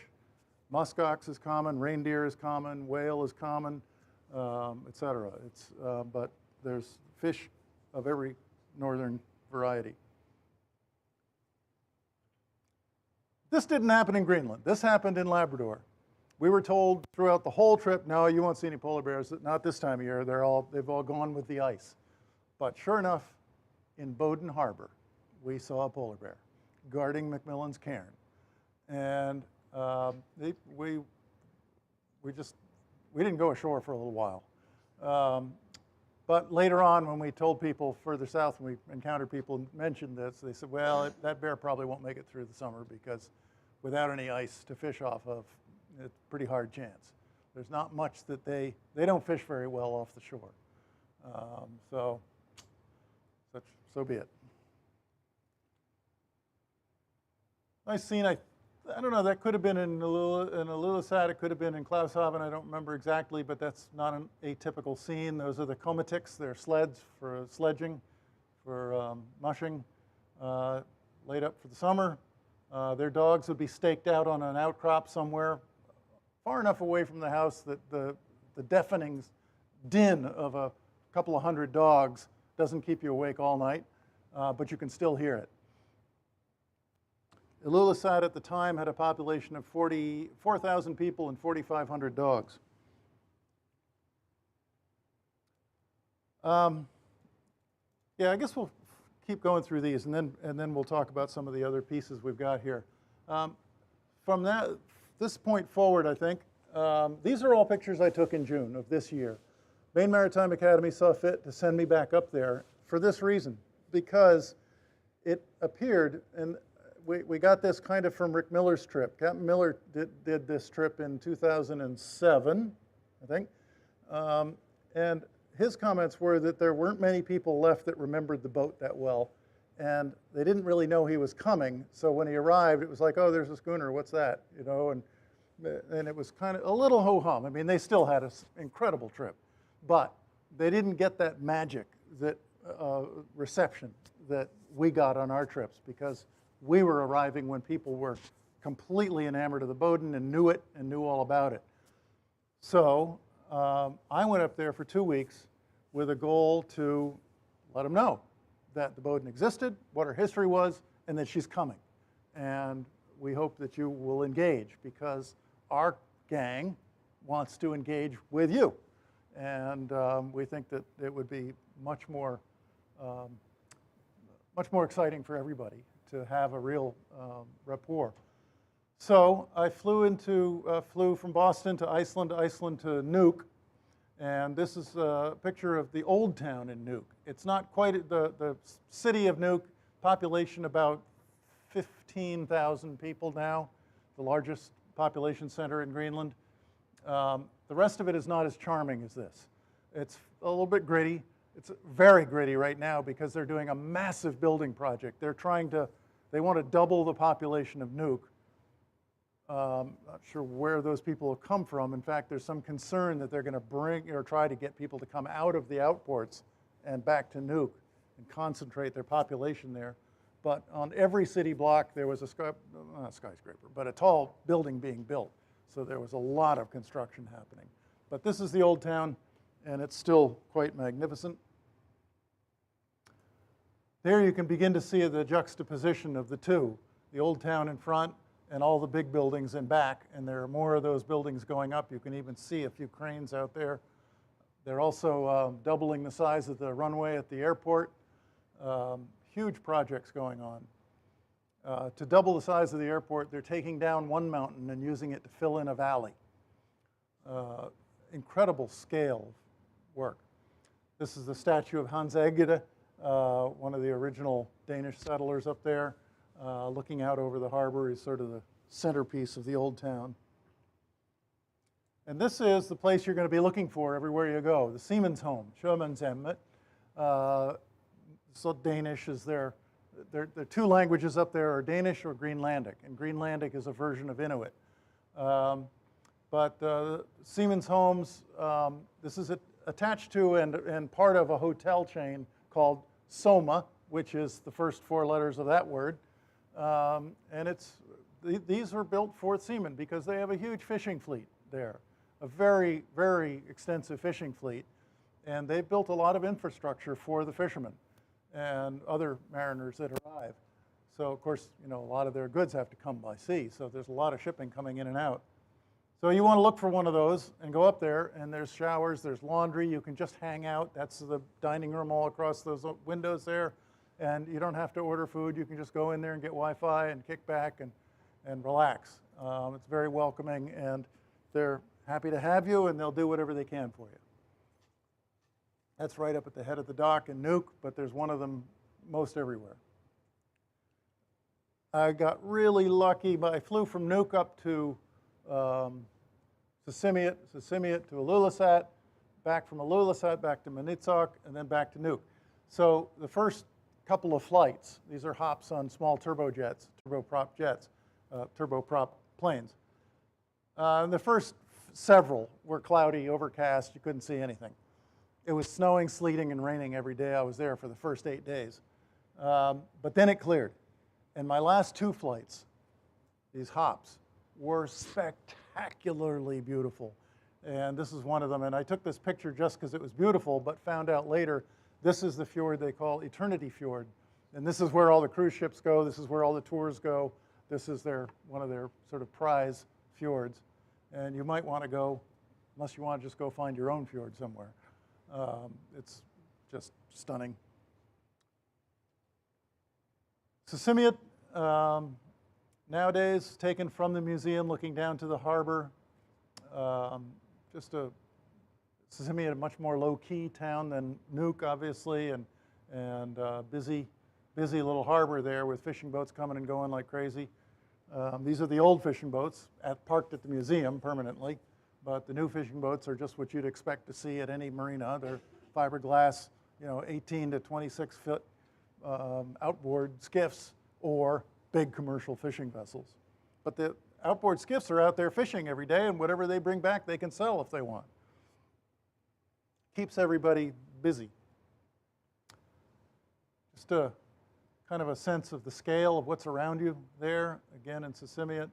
Muskox is common, reindeer is common, whale is common, etc. But there's fish of every northern variety. This didn't happen in Greenland. This happened in Labrador. We were told throughout the whole trip, no, you won't see any polar bears. Not this time of year. They've all gone with the ice. But sure enough, in Bowdoin Harbor, we saw a polar bear guarding Macmillan's cairn. And we didn't go ashore for a little while. But later on, when we told people further south, when we encountered people who mentioned this, they said, well, that bear probably won't make it through the summer because without any ice to fish off of, it's a pretty hard chance. There's not much that they don't fish very well off the shore. So be it. Nice scene. I don't know, that could have been in Ilulissat, it could have been in Klaushaven, I don't remember exactly, but that's not an atypical scene. Those are the Komatiks, they're sleds for sledging, for mushing, laid up for the summer. Their dogs would be staked out on an outcrop somewhere, far enough away from the house that the deafening din of a couple of hundred dogs doesn't keep you awake all night, but you can still hear it. Ilulissat at the time had a population of 4,000 people and 4,500 dogs. Yeah, I guess we'll keep going through these, and then we'll talk about some of the other pieces we've got here. From this point forward, I think, these are all pictures I took in June of this year. Maine Maritime Academy saw fit to send me back up there for this reason, because it appeared, and we got this kind of from Rick Miller's trip. Captain Miller did this trip in 2007, I think. And his comments were that there weren't many people left that remembered the boat that well. And they didn't really know he was coming. So when he arrived, it was like, oh, there's a schooner. What's that? And it was kind of a little ho-hum. I mean, they still had an incredible trip. But they didn't get that magic, that reception that we got on our trips, because we were arriving when people were completely enamored of the Bowdoin and knew it and knew all about it. So I went up there for 2 weeks with a goal to let them know that the Bowdoin existed, what her history was, and that she's coming. And we hope that you will engage, because our gang wants to engage with you. And we think that it would be much more exciting for everybody to have a real rapport. So I flew from Boston to Iceland to Nuuk, and this is a picture of the old town in Nuuk. It's not quite the city of Nuuk, population about 15,000 people now, the largest population center in Greenland. The rest of it is not as charming as this. It's a little bit gritty. It's very gritty right now because they're doing a massive building project. They want to double the population of Nuuk. Not sure where those people will come from. In fact, there's some concern that they're going to bring or try to get people to come out of the outports and back to Nuuk and concentrate their population there. But on every city block, there was not a skyscraper, but a tall building being built. So there was a lot of construction happening. But this is the old town, and it's still quite magnificent. There you can begin to see the juxtaposition of the two, the old town in front and all the big buildings in back, and there are more of those buildings going up. You can even see a few cranes out there. They're also doubling the size of the runway at the airport. Huge projects going on. To double the size of the airport, they're taking down one mountain and using it to fill in a valley. Incredible scale of work. This is the statue of Hans Egede, one of the original Danish settlers up there, looking out over the harbor. He's sort of the centerpiece of the old town. And this is the place you're going to be looking for everywhere you go, the seaman's home, Sjømannshjemmet. So Danish is their two languages up there are Danish or Greenlandic, and Greenlandic is a version of Inuit. But Seamen's Homes, this is attached to and part of a hotel chain called Soma, which is the first 4 letters of that word. And these are built for seamen because they have a huge fishing fleet there, a very, very extensive fishing fleet. And they've built a lot of infrastructure for the fishermen and other mariners that arrive. So, of course, a lot of their goods have to come by sea, so there's a lot of shipping coming in and out. So you want to look for one of those and go up there, and there's showers, there's laundry, you can just hang out. That's the dining room all across those windows there, and you don't have to order food. You can just go in there and get Wi-Fi and kick back and relax. It's very welcoming, and they're happy to have you, and they'll do whatever they can for you. That's right up at the head of the dock in Nuuk, but there's one of them most everywhere. I got really lucky, but I flew from Nuuk up to Sisimiut to Ilulissat, back from Ilulissat back to Manitsoq, and then back to Nuuk. So the first couple of flights, these are hops on small turbojets, turboprop planes. The first several were cloudy, overcast, you couldn't see anything. It was snowing, sleeting, and raining every day I was there for the first 8 days. But then it cleared. And my last 2 flights, these hops, were spectacularly beautiful. And this is one of them. And I took this picture just because it was beautiful, but found out later this is the fjord they call Eternity Fjord. And this is where all the cruise ships go. This is where all the tours go. This is one of their sort of prize fjords. And you might want to go, unless you want to just go find your own fjord somewhere. It's just stunning. Sisimiut, nowadays taken from the museum looking down to the harbor. Sisimiut, a much more low-key town than Nuuk, obviously, and busy little harbor there with fishing boats coming and going like crazy. These are the old fishing boats parked at the museum permanently. But the new fishing boats are just what you'd expect to see at any marina. They're fiberglass, 18 to 26 foot outboard skiffs or big commercial fishing vessels. But the outboard skiffs are out there fishing every day, and whatever they bring back, they can sell if they want. Keeps everybody busy. Just a kind of a sense of the scale of what's around you there, again in Sisimiut.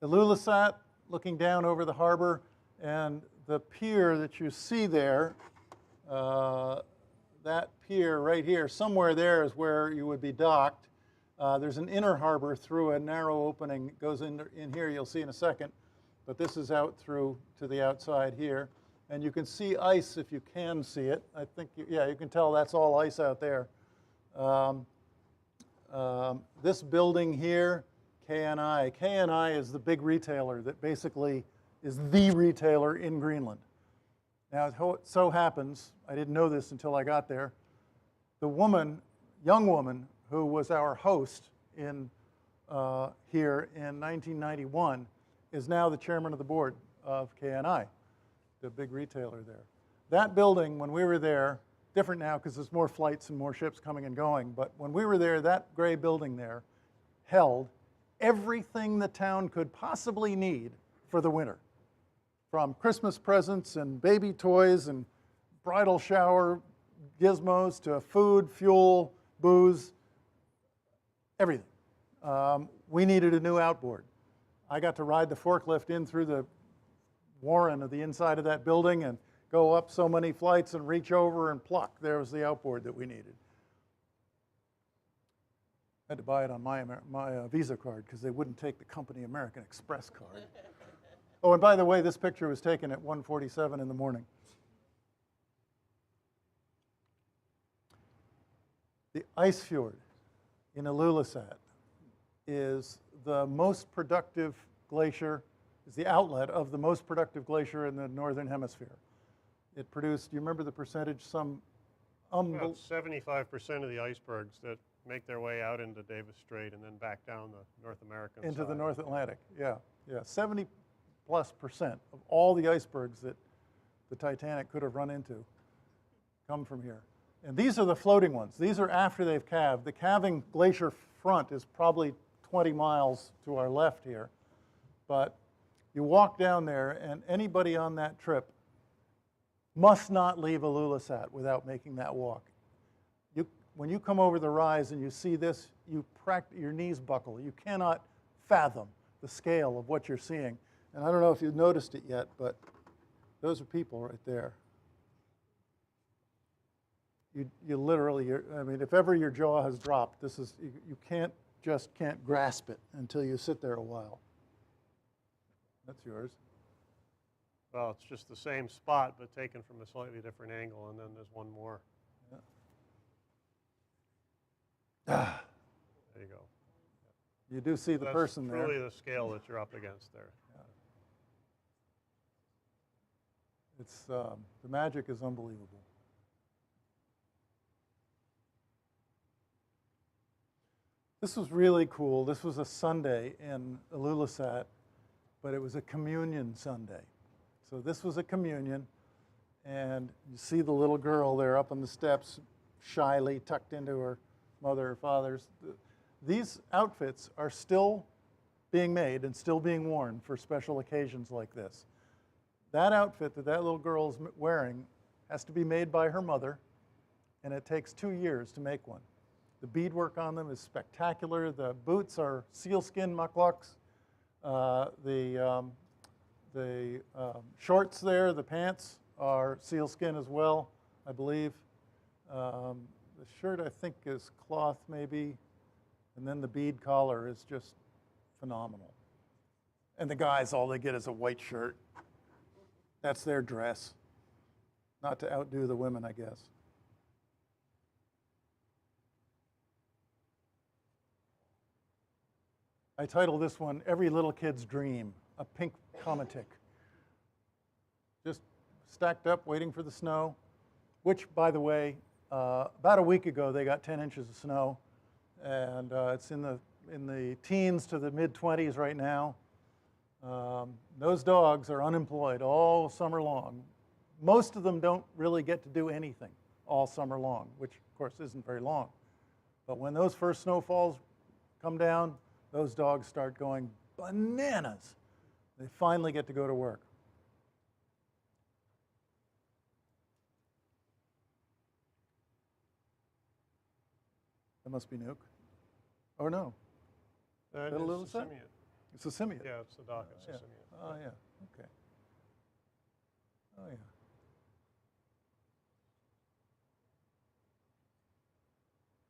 Ilulissat, looking down over the harbor, and the pier that you see there, that pier right here, somewhere there is where you would be docked. There's an inner harbor through a narrow opening. It goes in here, you'll see in a second, but this is out through to the outside here. And you can see ice if you can see it. I think, you can tell that's all ice out there. This building here, KNI. KNI is the big retailer that basically is the retailer in Greenland. Now, it so happens, I didn't know this until I got there, the young woman who was our host here in 1991 is now the chairman of the board of KNI, the big retailer there. That building, when we were there, different now because there's more flights and more ships coming and going, but when we were there, that gray building there held everything the town could possibly need for the winter, from Christmas presents and baby toys and bridal shower gizmos to food, fuel, booze, everything. We needed a new outboard. I got to ride the forklift in through the warren of the inside of that building and go up so many flights and reach over and pluck. There was the outboard that we needed. I had to buy it on my Visa card because they wouldn't take the company American Express card. Oh, and by the way, this picture was taken at 1:47 in the morning. The ice fjord in Ilulissat is the most productive glacier, is the outlet of the most productive glacier in the northern hemisphere. It produced, do you remember the percentage?
About 75% of the icebergs that make their way out into Davis Strait and then back down the North American
Into the
side.
North Atlantic, yeah. 70+% of all the icebergs that the Titanic could have run into come from here. And these are the floating ones. These are after they've calved. The calving glacier front is probably 20 miles to our left here. But you walk down there, and anybody on that trip must not leave Ilulissat without making that walk. When you come over the rise and you see this, your knees buckle. You cannot fathom the scale of what you're seeing. And I don't know if you've noticed it yet, but those are people right there. You literally, I mean, if ever your jaw has dropped, this is, you can't grasp it until you sit there a while. That's yours.
Well, it's just the same spot, but taken from a slightly different angle, and then there's one more.
Yeah.
There you go.
You do see the
That's
person there.
truly the scale that you're up against there.
It's, the magic is unbelievable. This was really cool. This was a Sunday in Ilulissat, but it was a communion Sunday. So this was a communion, and you see the little girl there up on the steps, shyly tucked into her mother or father's. These outfits are still being made and still being worn for special occasions like this. That outfit that that little girl's wearing has to be made by her mother, and it takes 2 years to make one. The beadwork on them is spectacular. The boots are sealskin mucklucks. The shorts there, the pants, are sealskin as well, I believe. The shirt, I think, is cloth maybe, and then the bead collar is just phenomenal. And the guys, all they get is a white shirt. That's their dress. Not to outdo the women, I guess. I title this one, Every Little Kid's Dream, a pink cometic. Just stacked up, waiting for the snow, which, by the way, about a week ago, they got 10 inches of snow, and it's in the teens to the mid-20s right now. Those dogs are unemployed all summer long. Most of them don't really get to do anything all summer long, which, of course, isn't very long. But when those first snowfalls come down, those dogs start going bananas. They finally get to go to work. That must be Nuke. Or no,
It's
that a little
a
set?
simian.
It's a simian.
Yeah, it's the dock. It's a
Yeah.
simian.
Oh, yeah, okay. Oh, yeah.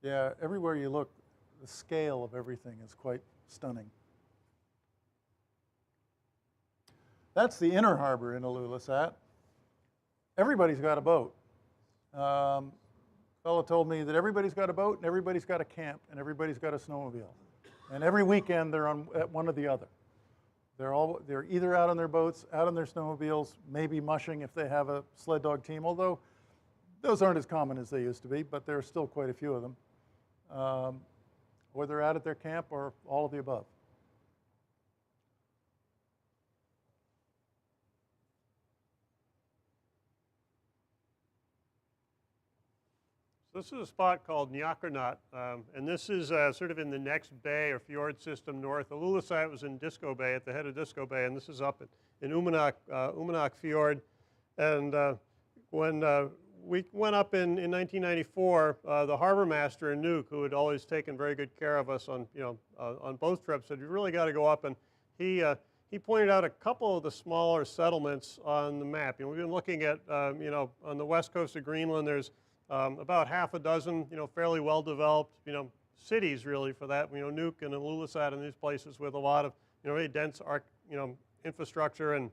Yeah, everywhere you look, the scale of everything is quite stunning. That's the inner harbor in Ilulissat. Everybody's got a boat. Fellow told me that everybody's got a boat, and everybody's got a camp, and everybody's got a snowmobile. And every weekend they're at one or the other. They're either out on their boats, out on their snowmobiles, maybe mushing if they have a sled dog team, although those aren't as common as they used to be, but there are still quite a few of them. Or they're out at their camp, or all of the above.
This is a spot called Nyakarnat, and this is sort of in the next bay or fjord system north. Ilulissat was in Disco Bay, at the head of Disco Bay, and this is up in Umanak Fjord. And when we went up in 1994, the harbor master in Nuuk, who had always taken very good care of us on both trips, said, "You really got to go up." And he pointed out a couple of the smaller settlements on the map. We've been looking at, on the west coast of Greenland, there's about half a dozen, fairly well-developed, cities really for that. Nuuk and Ilulissat and these places with a lot of, really dense, infrastructure and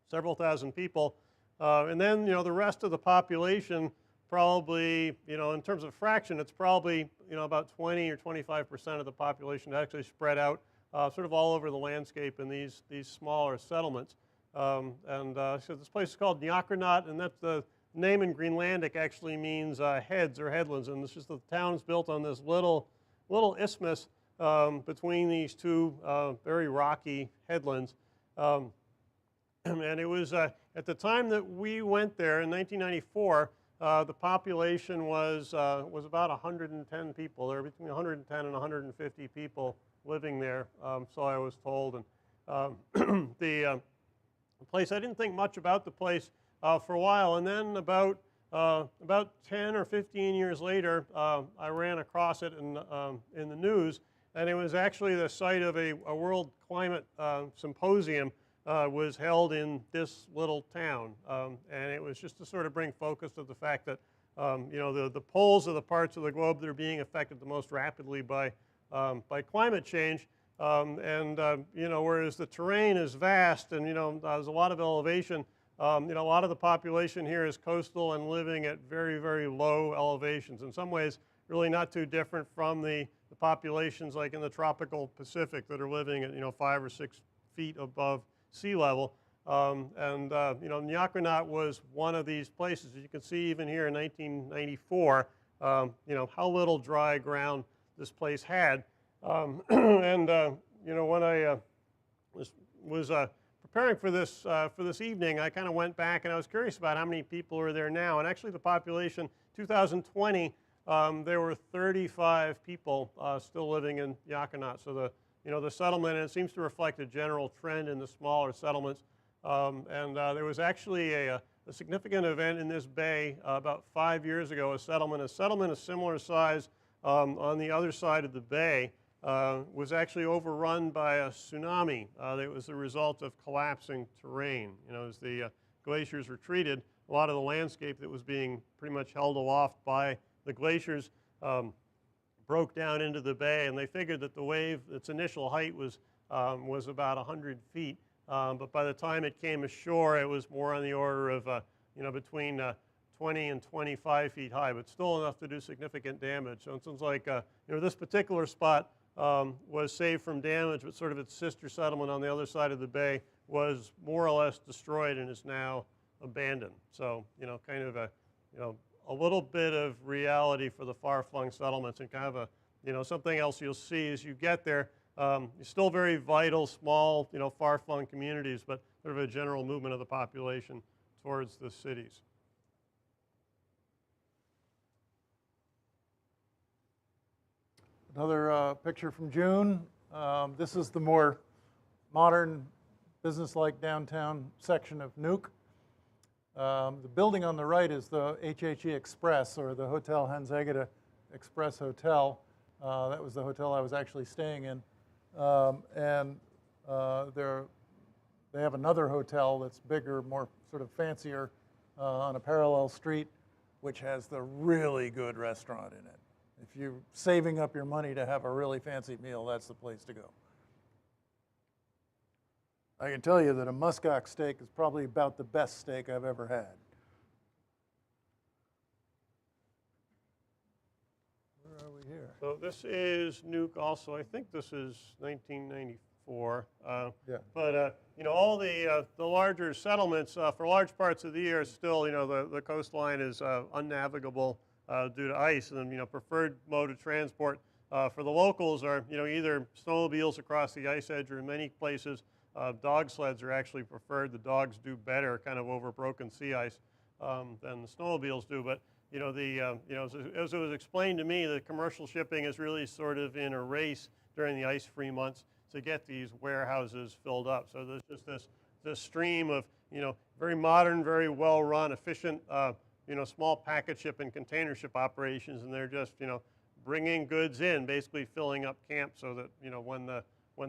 several thousand people. And then, the rest of the population probably, in terms of fraction, it's probably, about 20 or 25% of the population actually spread out sort of all over the landscape in these smaller settlements. So this place is called Nyakarnat, and that's the name in Greenlandic actually means heads or headlands, and this is the town's built on this little isthmus between these two very rocky headlands. And it was at the time that we went there in 1994, the population was about 110 people. There were between 110 and 150 people living there, so I was told. And the place, I didn't think much about the place for a while, and then about 10 or 15 years later, I ran across it in the news, and it was actually the site of a World Climate Symposium. Was held in this little town, and it was just to sort of bring focus to the fact that you know, the poles are the parts of the globe that are being affected the most rapidly by climate change, and you know, whereas the terrain is vast and, you know, there's a lot of elevation, you know, a lot of the population here is coastal and living at very, very low elevations. In some ways, really not too different from the populations like in the tropical Pacific that are living at, you know, 5 or 6 feet above sea level, and you know, Nyakanot was one of these places. As you can see, even here in 1994, you know, how little dry ground this place had. And you know, when I was preparing for this evening, I kind of went back and I was curious about how many people are there now. And actually, the population 2020, there were 35 people still living in Nyakanot. So the settlement, and it seems to reflect a general trend in the smaller settlements. There was actually a significant event in this bay about 5 years ago. A settlement of similar size on the other side of the bay was actually overrun by a tsunami. It was the result of collapsing terrain. You know, as the glaciers retreated, a lot of the landscape that was being pretty much held aloft by the glaciers broke down into the bay, and they figured that the wave, its initial height was about 100 feet, but by the time it came ashore, it was more on the order of you know, between 20 and 25 feet high, but still enough to do significant damage. So it sounds like you know, this particular spot was saved from damage, but sort of its sister settlement on the other side of the bay was more or less destroyed and is now abandoned. So, you know, kind of a little bit of reality for the far-flung settlements, and kind of a, you know, something else you'll see as you get there. Still very vital, small, you know, far-flung communities, but sort of a general movement of the population towards the cities.
Another picture from June. This is the more modern, business-like downtown section of Nuuk. The building on the right is the HHE Express, or the Hotel Hanzagata Express Hotel. That was the hotel I was actually staying in. They have another hotel that's bigger, more sort of fancier on a parallel street, which has the really good restaurant in it. If you're saving up your money to have a really fancy meal, that's the place to go. I can tell you that a muskox steak is probably about the best steak I've ever had. Where are we here?
So this is Nuuk also. I think this is 1994.
Yeah.
But you know, all the larger settlements for large parts of the year still, you know, the coastline is unnavigable due to ice, and you know, preferred mode of transport for the locals are, you know, either snowmobiles across the ice edge, or in many places dog sleds are actually preferred. The dogs do better kind of over broken sea ice than the snowmobiles do. But you know, you know, as it was explained to me, the commercial shipping is really sort of in a race during the ice-free months to get these warehouses filled up. So there's just this stream of, you know, very modern, very well-run, efficient, you know, small packet ship and container ship operations, and they're just, you know, bringing goods in, basically filling up camp, so that, you know, when the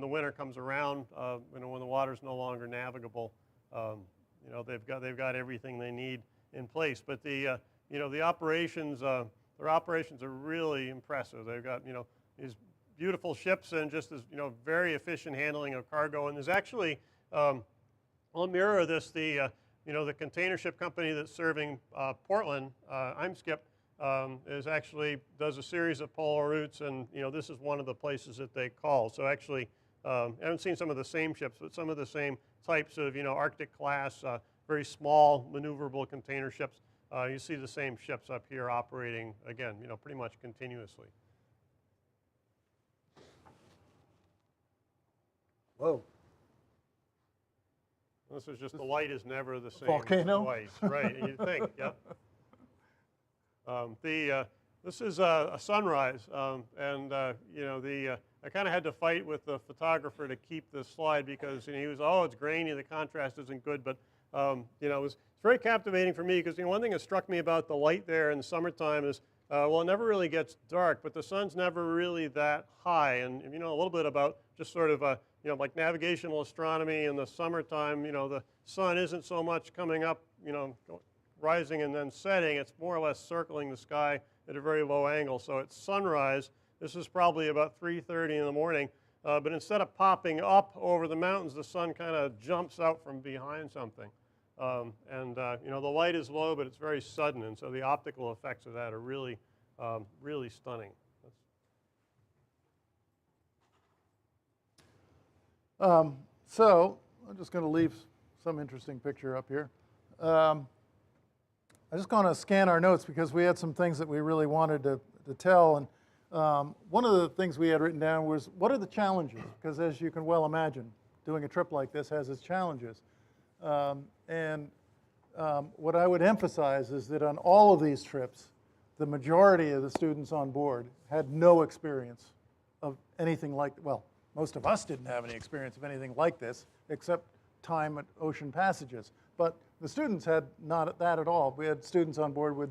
winter comes around, you know, when the water's no longer navigable, you know, they've got everything they need in place. But the you know, the operations, their operations are really impressive. They've got, you know, these beautiful ships and just this, you know, very efficient handling of cargo. And there's actually, I'll mirror this, the you know, the container ship company that's serving Portland, Imskip, does a series of polar routes, and you know, this is one of the places that they call. So actually, I haven't seen some of the same ships, but some of the same types of, you know, Arctic class very small maneuverable container ships. You see the same ships up here operating, again, pretty much continuously.
Whoa.
This is just, the light is never the same
Volcano?
twice. Right, you'd think, yep. This is a sunrise, and I kind of had to fight with the photographer to keep this slide because he was, oh, it's grainy, the contrast isn't good, but it's very captivating for me because one thing that struck me about the light there in the summertime is, well, it never really gets dark, but the sun's never really that high, and if you know a little bit about just sort of like navigational astronomy in the summertime, the sun isn't so much coming up, rising and then setting. It's more or less circling the sky at a very low angle. So at sunrise, this is probably about 3:30 in the morning, but instead of popping up over the mountains, the sun kind of jumps out from behind something. The light is low, but it's very sudden, and so the optical effects of that are really, really stunning.
So I'm just going to leave some interesting picture up here. I'm just going to scan our notes because we had some things that we really wanted to tell. And one of the things we had written down was, what are the challenges? Because as you can well imagine, doing a trip like this has its challenges. What I would emphasize is that on all of these trips, the majority of the students on board had no experience of anything like, well, most of us didn't have any experience of anything like this, except time at ocean passages. But the students had not that at all. We had students on board with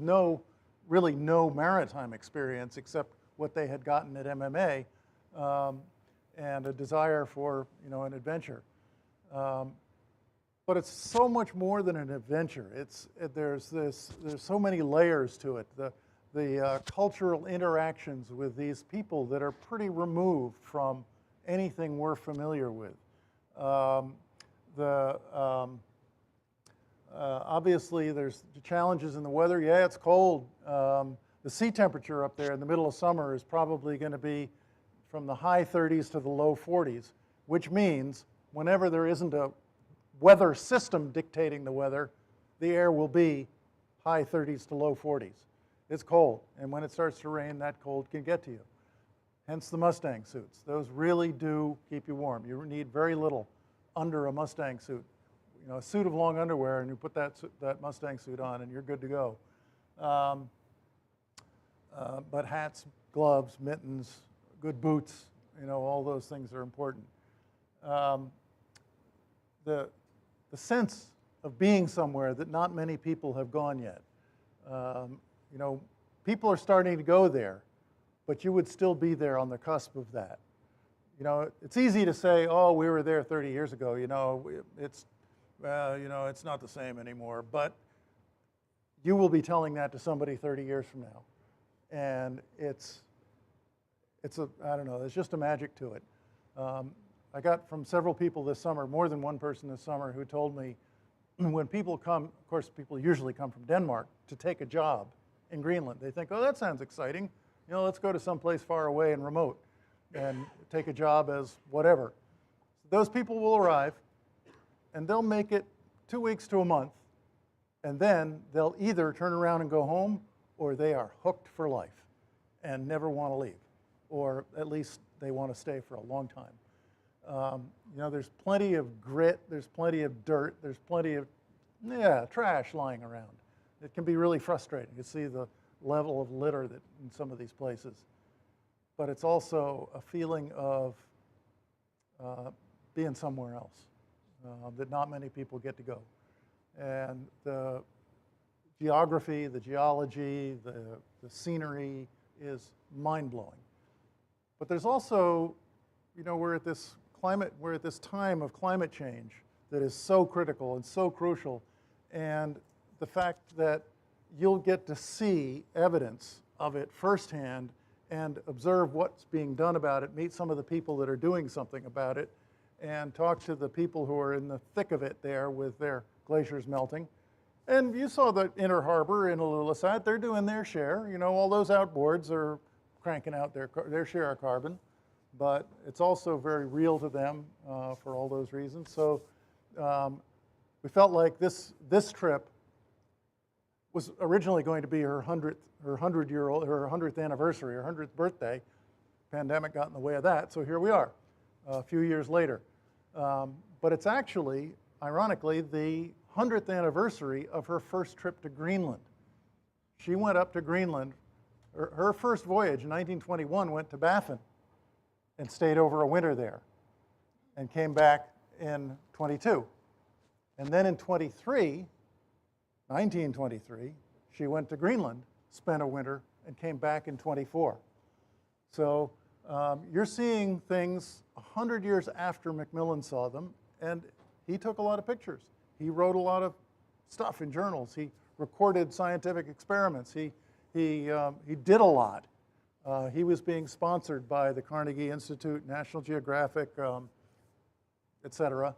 really no maritime experience except what they had gotten at MMA, and a desire for, an adventure. But it's so much more than an adventure. There's so many layers to it. The cultural interactions with these people that are pretty removed from anything we're familiar with. Obviously, there's challenges in the weather. Yeah, it's cold. The sea temperature up there in the middle of summer is probably going to be from the high 30s to the low 40s, which means whenever there isn't a weather system dictating the weather, the air will be high 30s to low 40s. It's cold, and when it starts to rain, that cold can get to you. Hence the Mustang suits. Those really do keep you warm. You need very little under a Mustang suit. A suit of long underwear, and you put that Mustang suit on, and you're good to go. But hats, gloves, mittens, good boots, all those things are important. The sense of being somewhere that not many people have gone yet. People are starting to go there, but you would still be there on the cusp of that. It's easy to say, oh, we were there 30 years ago. It's not the same anymore. But you will be telling that to somebody 30 years from now. And I don't know, there's just a magic to it. I got from several people this summer, more than one person this summer, who told me when people come, of course, people usually come from Denmark to take a job in Greenland. They think, oh, that sounds exciting. Let's go to someplace far away and remote and take a job as whatever. Those people will arrive, and they'll make it 2 weeks to a month, and then they'll either turn around and go home, or they are hooked for life and never want to leave, or at least they want to stay for a long time. There's plenty of grit, there's plenty of dirt, there's plenty of trash lying around. It can be really frustrating to see the level of litter that in some of these places. But it's also a feeling of being somewhere else that not many people get to go. And the geography, the geology, the scenery is mind-blowing. But there's also, we're at this time of climate change that is so critical and so crucial, and the fact that you'll get to see evidence of it firsthand and observe what's being done about it, meet some of the people that are doing something about it, and talk to the people who are in the thick of it there with their glaciers melting. And you saw the Inner Harbor in Ilulissat. They're doing their share. All those outboards are cranking out their share of carbon, but it's also very real to them for all those reasons. So we felt like this trip was originally going to be her 100th anniversary, her 100th birthday. Pandemic got in the way of that, so here we are, a few years later. But it's actually, ironically, the 100th anniversary of her first trip to Greenland. She went up to Greenland. Her first voyage in 1921 went to Baffin and stayed over a winter there and came back in 22. And then in 1923, she went to Greenland, spent a winter, and came back in 24. So you're seeing things 100 years after Macmillan saw them, and he took a lot of pictures. He wrote a lot of stuff in journals. He recorded scientific experiments. He did a lot. He was being sponsored by the Carnegie Institute, National Geographic, et cetera.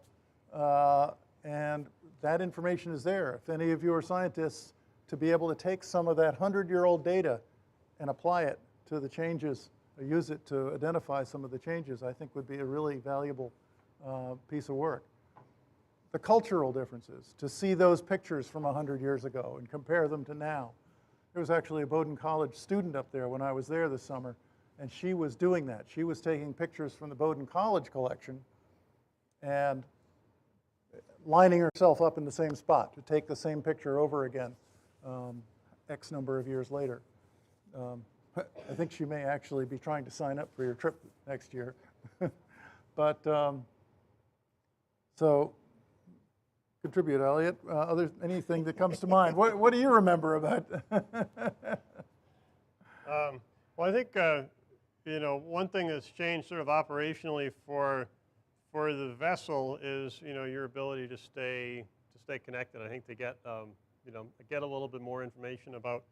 And that information is there. If any of you are scientists, to be able to take some of that 100-year-old data and apply it to the changes, or use it to identify some of the changes, I think would be a really valuable piece of work. The cultural differences, to see those pictures from 100 years ago and compare them to now. There was actually a Bowdoin College student up there when I was there this summer, and she was doing that. She was taking pictures from the Bowdoin College collection and lining herself up in the same spot to take the same picture over again X number of years later. I think she may actually be trying to sign up for your trip next year. But so contribute, Elliot. Anything that comes to mind? What do you remember about?
Well, I think one thing that's changed sort of operationally for the vessel is your ability to stay connected. I think to get get a little bit more information about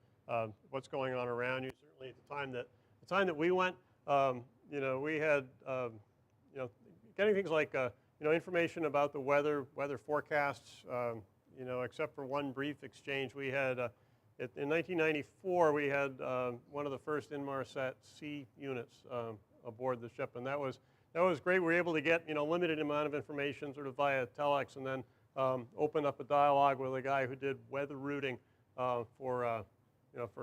what's going on around you. Certainly at the time that we went, we had getting things like information about the weather forecasts. Except for one brief exchange, we had in 1994 we had one of the first Inmarsat C units aboard the ship, and that was great. We were able to get limited amount of information sort of via telex, and then open up a dialogue with a guy who did weather routing for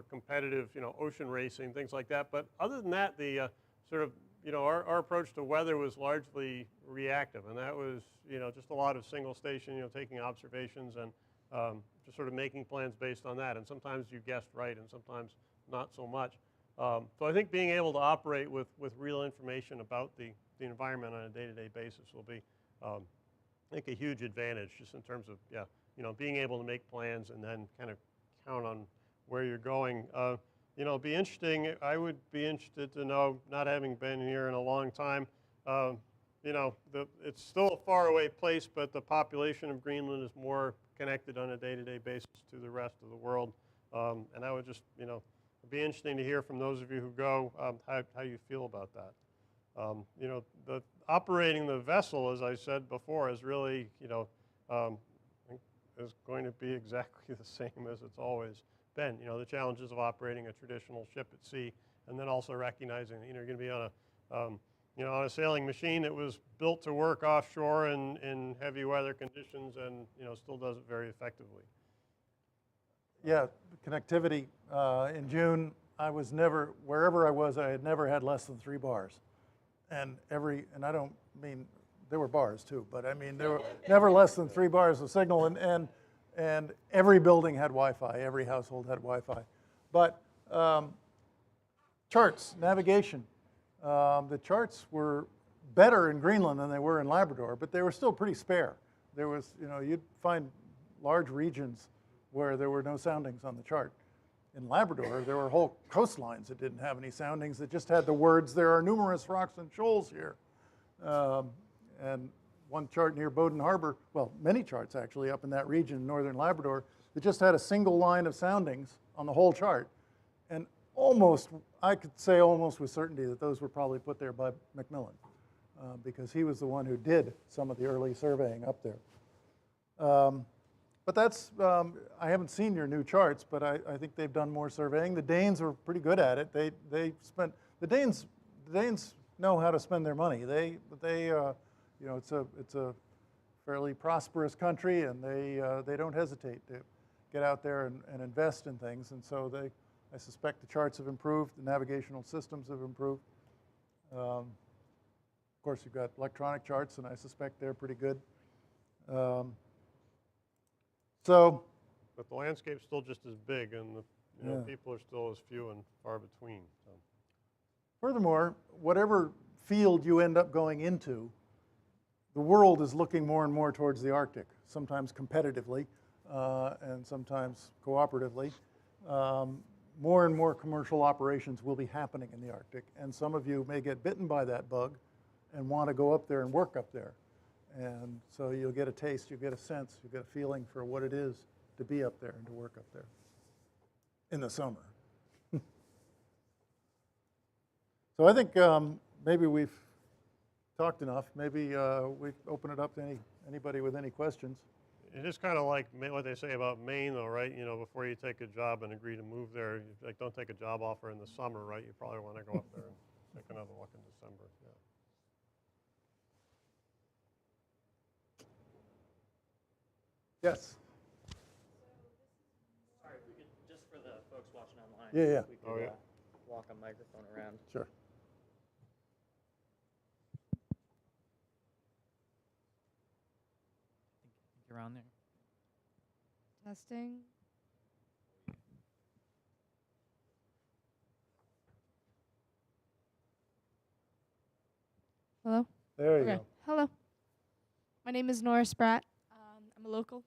competitive ocean racing, things like that. But other than that, the sort of our approach to weather was largely reactive, and that was just a lot of single station taking observations and just sort of making plans based on that. And sometimes you guessed right, and sometimes not so much. So I think being able to operate with real information about the environment on a day-to-day basis will be, I think, a huge advantage just in terms of being able to make plans and then kind of count on where you're going. Be interesting. I would be interested to know, not having been here in a long time, it's still a faraway place, but the population of Greenland is more connected on a day-to-day basis to the rest of the world. And I would just, it'd be interesting to hear from those of you who go how you feel about that. The operating the vessel, as I said before, is really, is going to be exactly the same as it's always been. The challenges of operating a traditional ship at sea, and then also recognizing that you're going to be on a sailing machine that was built to work offshore in heavy weather conditions, and still does it very effectively.
Yeah, connectivity. In June, wherever I was, I had never had less than 3 bars. And I don't mean, there were bars too, but I mean, there were never less than 3 bars of signal, and every building had Wi-Fi, every household had Wi-Fi. But charts, navigation, the charts were better in Greenland than they were in Labrador, but they were still pretty spare. There was, you'd find large regions where there were no soundings on the chart. In Labrador, there were whole coastlines that didn't have any soundings, that just had the words, "There are numerous rocks and shoals here." And one chart near Bowdoin Harbor, well, many charts actually up in that region in northern Labrador, that just had a single line of soundings on the whole chart. And I could say almost with certainty that those were probably put there by Macmillan, because he was the one who did some of the early surveying up there. But that's, I haven't seen your new charts, but I think they've done more surveying. The Danes were pretty good at it. The Danes know how to spend their money. It's a fairly prosperous country, and they don't hesitate to get out there and invest in things. And so I suspect the charts have improved, the navigational systems have improved. Of course, you've got electronic charts, and I suspect they're pretty good.
But the landscape's still just as big, and the people are still as few and far between. So.
Furthermore, whatever field you end up going into, the world is looking more and more towards the Arctic, sometimes competitively and sometimes cooperatively. More and more commercial operations will be happening in the Arctic, and some of you may get bitten by that bug and want to go up there and work up there. And so you'll get a taste, you'll get a sense, you'll get a feeling for what it is to be up there and to work up there in the summer. So I think maybe we've talked enough. Maybe we open it up to anybody with any questions.
It is kind of like what they say about Maine, though, right? You know, before you take a job and agree to move there, like don't take a job offer in the summer, right? You probably want to go up there and take another look in December. Yeah.
Yes.
Sorry, if we could, just for the folks watching online,
Yeah, yeah.
if we could walk a microphone around.
Sure.
You're on there.
Testing. Hello?
There you
Okay.
go.
Hello. My name is Nora Spratt. I'm a local,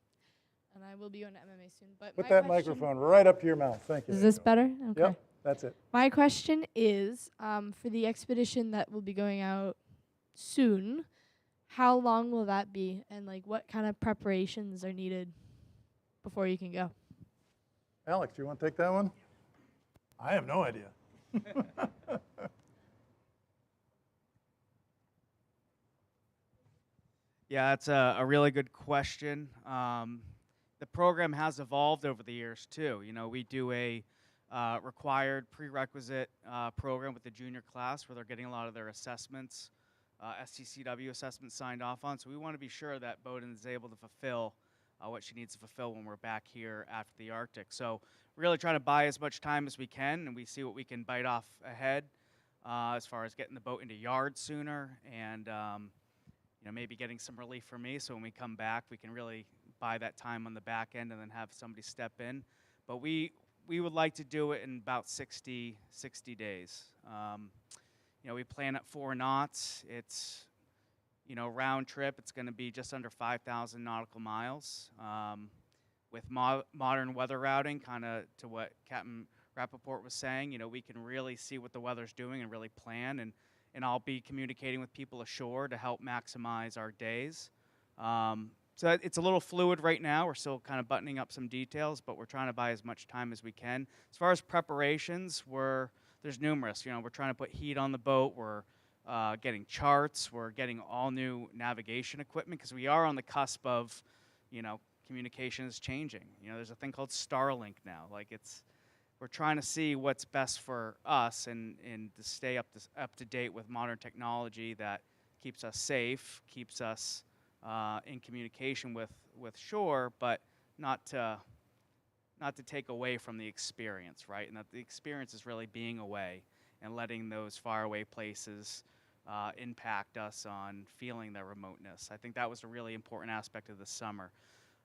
and I will be going to MMA soon. But
Put
my
that
question-
microphone right up to your mouth. Thank you.
Is this better? Okay.
Yep, that's it.
My question is, for the expedition that will be going out soon, how long will that be, and like what kind of preparations are needed before you can go?
Alex, do you want to take that one? I have no idea.
Yeah, that's a really good question. The program has evolved over the years too. You know, we do a required prerequisite program with the junior class where they're getting a lot of their assessments, STCW assessments signed off on. So we want to be sure that Bowdoin is able to fulfill what she needs to fulfill when we're back here after the Arctic. So really trying to buy as much time as we can, and we see what we can bite off ahead as far as getting the boat into yard sooner and you know, maybe getting some relief for me, so when we come back, we can really buy that time on the back end and then have somebody step in. But we would like to do it in about 60 days. You know, we plan at 4 knots. It's, you know, round trip. It's going to be just under 5,000 nautical miles. With modern weather routing, kind of to what Captain Rappaport was saying, you know, we can really see what the weather's doing and really plan. And I'll be communicating with people ashore to help maximize our days. So it's a little fluid right now. We're still kind of buttoning up some details, but we're trying to buy as much time as we can. As far as preparations, there's numerous. You know, we're trying to put heat on the boat. We're getting charts. We're getting all new navigation equipment because we are on the cusp of, you know, communication is changing. You know, there's a thing called Starlink now. Like we're trying to see what's best for us and to stay up to date with modern technology that keeps us safe, keeps us in communication with shore, but not to take away from the experience, right? And that the experience is really being away and letting those faraway places impact us on feeling their remoteness. I think that was a really important aspect of the summer.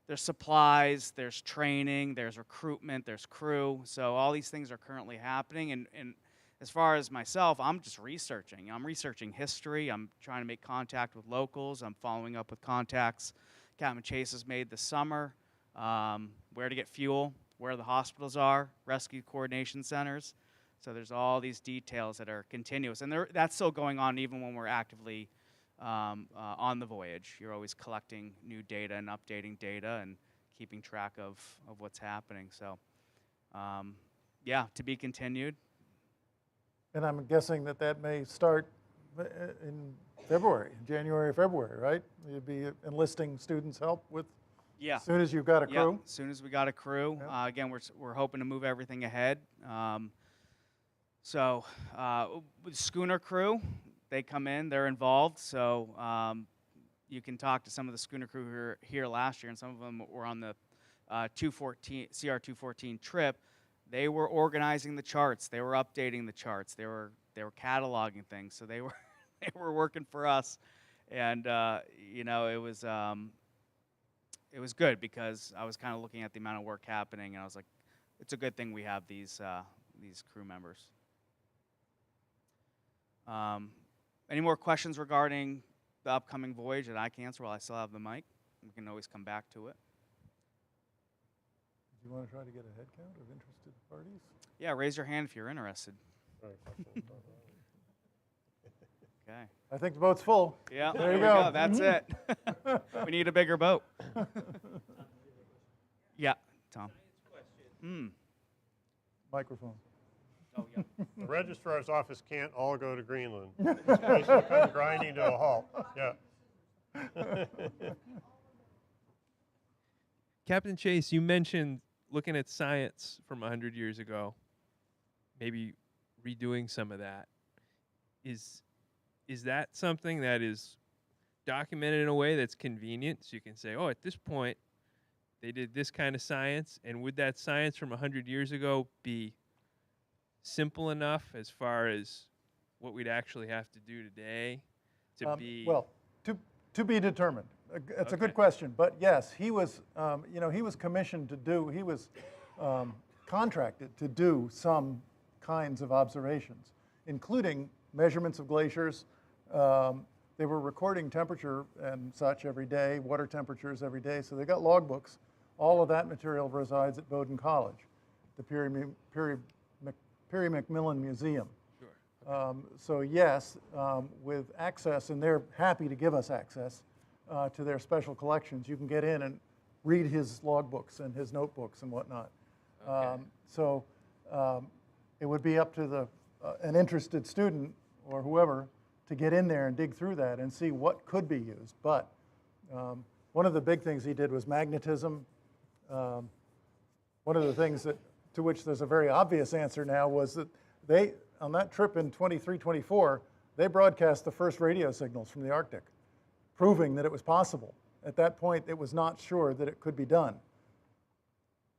There's supplies, there's training, there's recruitment, there's crew. So all these things are currently happening. And as far as myself, I'm just researching. I'm researching history. I'm trying to make contact with locals. I'm following up with contacts Captain Chase has made this summer, where to get fuel, where the hospitals are, rescue coordination centers. So there's all these details that are continuous. And that's still going on even when we're actively on the voyage. You're always collecting new data and updating data and keeping track of what's happening. So, yeah, to be continued.
And I'm guessing that may start in February, January, February, right? You'd be enlisting students' help with
Yeah.
as soon as you've got a
Yeah,
crew?
as soon as we got a crew.
Yep.
Again, we're hoping to move everything ahead. So with Schooner crew, they come in, they're involved. So you can talk to some of the schooner crew who were here last year, and some of them were on the 214 CR214 trip. They were organizing the charts. They were updating the charts. They were cataloging things. So they were they were working for us, and you know, it was good because I was kind of looking at the amount of work happening, and I was like, it's a good thing we have these crew members. Any more questions regarding the upcoming voyage that I can answer while I still have the mic? We can always come back to it.
Do you want to try to get a head count of interested parties?
Yeah, raise your hand if you're interested. Okay.
I think the boat's full.
Yeah,
There you
we
go.
That's it. We need a bigger boat. Yeah, Tom.
Microphone.
Oh, yeah.
The registrar's office can't all go to Greenland. It's basically come grinding to a halt. Yeah.
Captain Chase, you mentioned looking at science from 100 years ago, maybe redoing some of that. Is that something that is documented in a way that's convenient, so you can say, oh, at this point, they did this kind of science, and would that science from 100 years ago be simple enough as far as what we'd actually have to do today to be?
Well, to be determined. It's a good
Okay.
question, but yes, he was, he was commissioned to do, he was contracted to do some kinds of observations, including measurements of glaciers. They were recording temperature and such every day, water temperatures every day, so they got logbooks. All of that material resides at Bowdoin College, the Perry Macmillan Museum.
Sure.
So yes, with access, and they're happy to give us access to their special collections, you can get in and read his logbooks and his notebooks and whatnot.
Okay.
So it would be up to an interested student or whoever to get in there and dig through that and see what could be used. But one of the big things he did was magnetism. One of the things to which there's a very obvious answer now was that they, on that trip in 23-24, they broadcast the first radio signals from the Arctic, proving that it was possible. At that point, it was not sure that it could be done.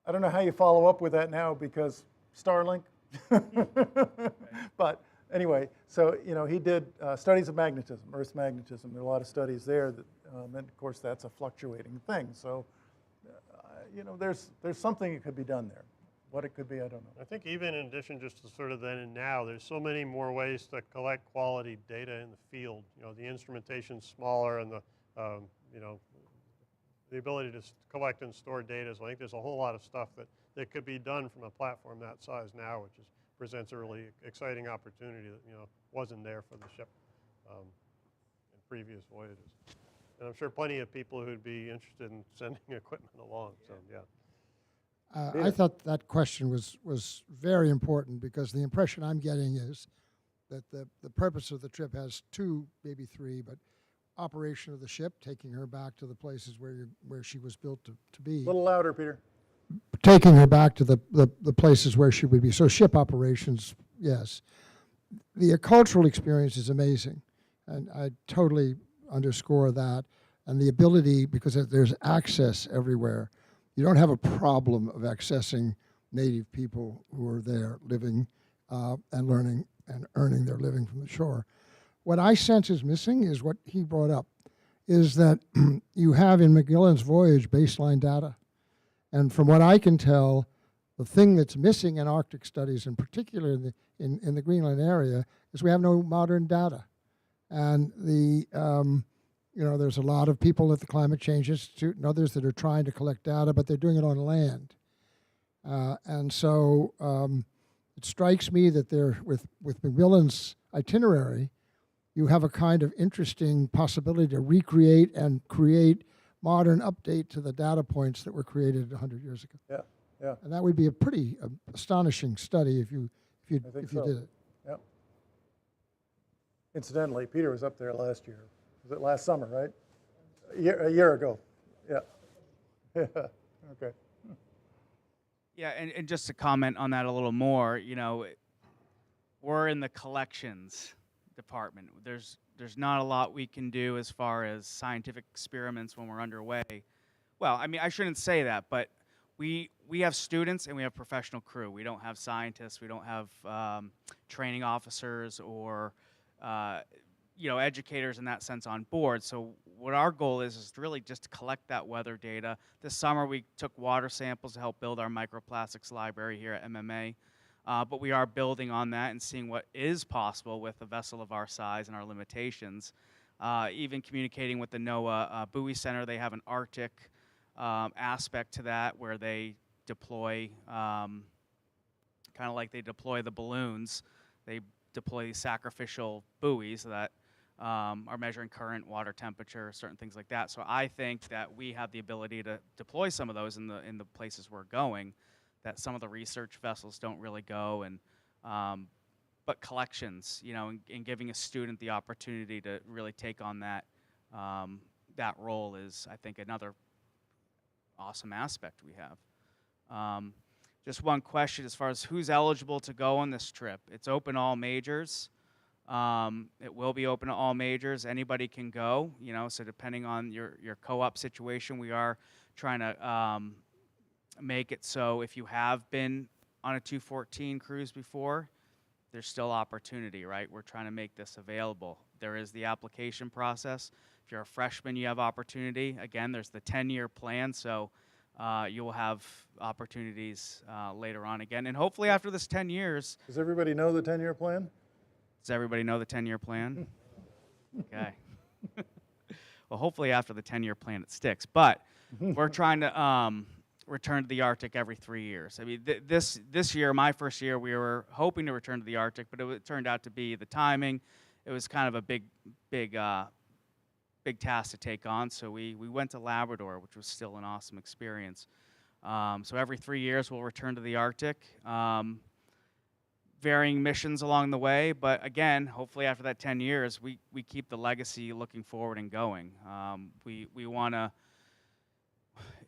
I don't know how you follow up with that now because Starlink. But anyway, so he did studies of magnetism, Earth's magnetism. There are a lot of studies there, that, and of course that's a fluctuating thing. So there's something that could be done there. What it could be, I don't know.
I think even in addition just to sort of then and now, there's so many more ways to collect quality data in the field. The instrumentation's smaller and the ability to collect and store data. So I think there's a whole lot of stuff that could be done from a platform that size now, which presents a really exciting opportunity that wasn't there for the ship in previous voyages. And I'm sure plenty of people who'd be interested in sending equipment along. So yeah.
I thought that question was very important because the impression I'm getting is that the purpose of the trip has two, maybe three, but operation of the ship, taking her back to the places where she was built to be.
A little louder, Peter.
Taking her back to the places where she would be. So ship operations, yes. The cultural experience is amazing, and I totally underscore that. And the ability, because there's access everywhere, you don't have a problem of accessing native people who are there living and learning and earning their living from the shore. What I sense is missing is what he brought up, is that you have in Magellan's voyage baseline data. And from what I can tell, the thing that's missing in Arctic studies, in particular in the Greenland area, is we have no modern data. And there's a lot of people at the Climate Change Institute and others that are trying to collect data, but they're doing it on land. And so it strikes me that with Macmillan's itinerary, you have a kind of interesting possibility to recreate and create modern update to the data points that were created 100 years ago.
Yeah, yeah.
And that would be a pretty astonishing study if you
so.
did it.
Yep. Incidentally, Peter was up there last year. Was it last summer, right? A year ago. Yeah. Yeah. Okay.
Yeah, and just to comment on that a little more, we're in the collections department. There's not a lot we can do as far as scientific experiments when we're underway. Well, I mean, I shouldn't say that, but we have students and we have professional crew. We don't have scientists. We don't have training officers or educators in that sense on board. So what our goal is really just to collect that weather data. This summer we took water samples to help build our microplastics library here at MMA. But we are building on that and seeing what is possible with a vessel of our size and our limitations. Even communicating with the NOAA Buoy Center, they have an Arctic aspect to that where they deploy, kind of like they deploy the balloons, they deploy these sacrificial buoys that are measuring current, water temperature, certain things like that. So I think that we have the ability to deploy some of those in the places we're going, that some of the research vessels don't really go, and but collections, and giving a student the opportunity to really take on that that role is, I think, another awesome aspect we have. Just one question as far as who's eligible to go on this trip. It's open to all majors. It will be open to all majors. Anybody can go, so depending on your co-op situation, we are trying to make it so if you have been on a 214 cruise before, there's still opportunity, right? We're trying to make this available. There is the application process. If you're a freshman, you have opportunity. Again, there's the 10-year plan, so you'll have opportunities later on again. And hopefully after this 10 years...
Does everybody know the 10-year plan?
Does everybody know the 10-year plan? Okay. Well, hopefully after the 10-year plan it sticks. But we're trying to return to the Arctic every 3 years. I mean, this year, my first year, we were hoping to return to the Arctic, but it turned out to be the timing. It was kind of a big task to take on. So we went to Labrador, which was still an awesome experience. So every 3 years, we'll return to the Arctic. Varying missions along the way, but again, hopefully after that 10 years, we keep the legacy looking forward and going. We want to,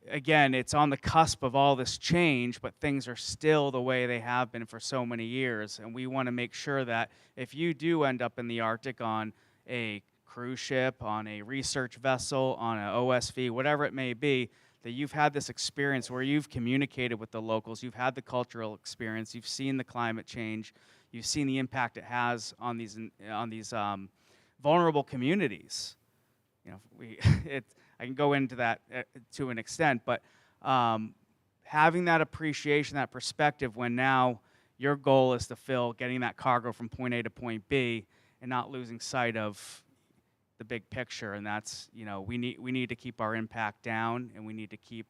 again, it's on the cusp of all this change, but things are still the way they have been for so many years, and we want to make sure that if you do end up in the Arctic on a cruise ship, on a research vessel, on an OSV, whatever it may be, that you've had this experience where you've communicated with the locals, you've had the cultural experience, you've seen the climate change, you've seen the impact it has on these vulnerable communities. I can go into that to an extent, but having that appreciation, that perspective, when now your goal is to fill getting that cargo from point A to point B, and not losing sight of the big picture, and that's, we need to keep our impact down, and we need to keep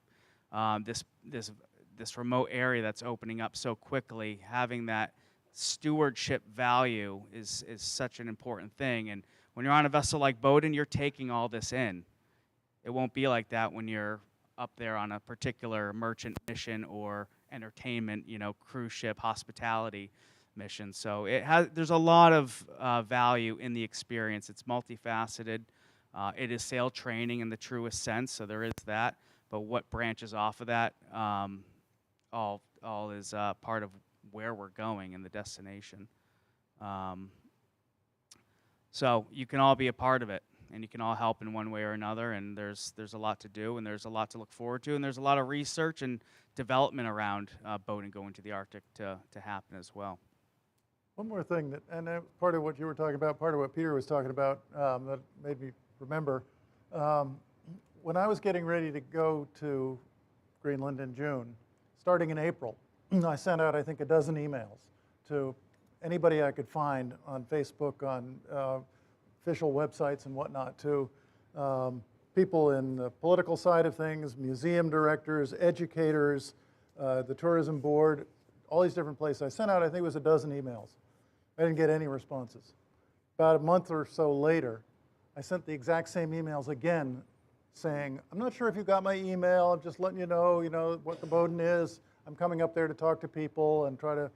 this remote area that's opening up so quickly. Having that stewardship value is such an important thing, and when you're on a vessel like Bowdoin, you're taking all this in. It won't be like that when you're up there on a particular merchant mission or entertainment, cruise ship, hospitality mission. So there's a lot of value in the experience. It's multifaceted. It is sail training in the truest sense, so there is that. But what branches off of that, all is part of where we're going and the destination. So you can all be a part of it, and you can all help in one way or another. And there's a lot to do, and there's a lot to look forward to, and there's a lot of research and development around Bowdoin going to the Arctic to happen as well.
One more thing, part of what you were talking about, part of what Peter was talking about, that made me remember. When I was getting ready to go to Greenland in June, starting in April, I sent out, I think, a dozen emails to anybody I could find on Facebook, on official websites and whatnot, to people in the political side of things, museum directors, educators, the tourism board, all these different places. I sent out, I think it was a dozen emails. I didn't get any responses. About a month or so later, I sent the exact same emails again saying, I'm not sure if you got my email, I'm just letting you know, what the Bowdoin is. I'm coming up there to talk to people and try to,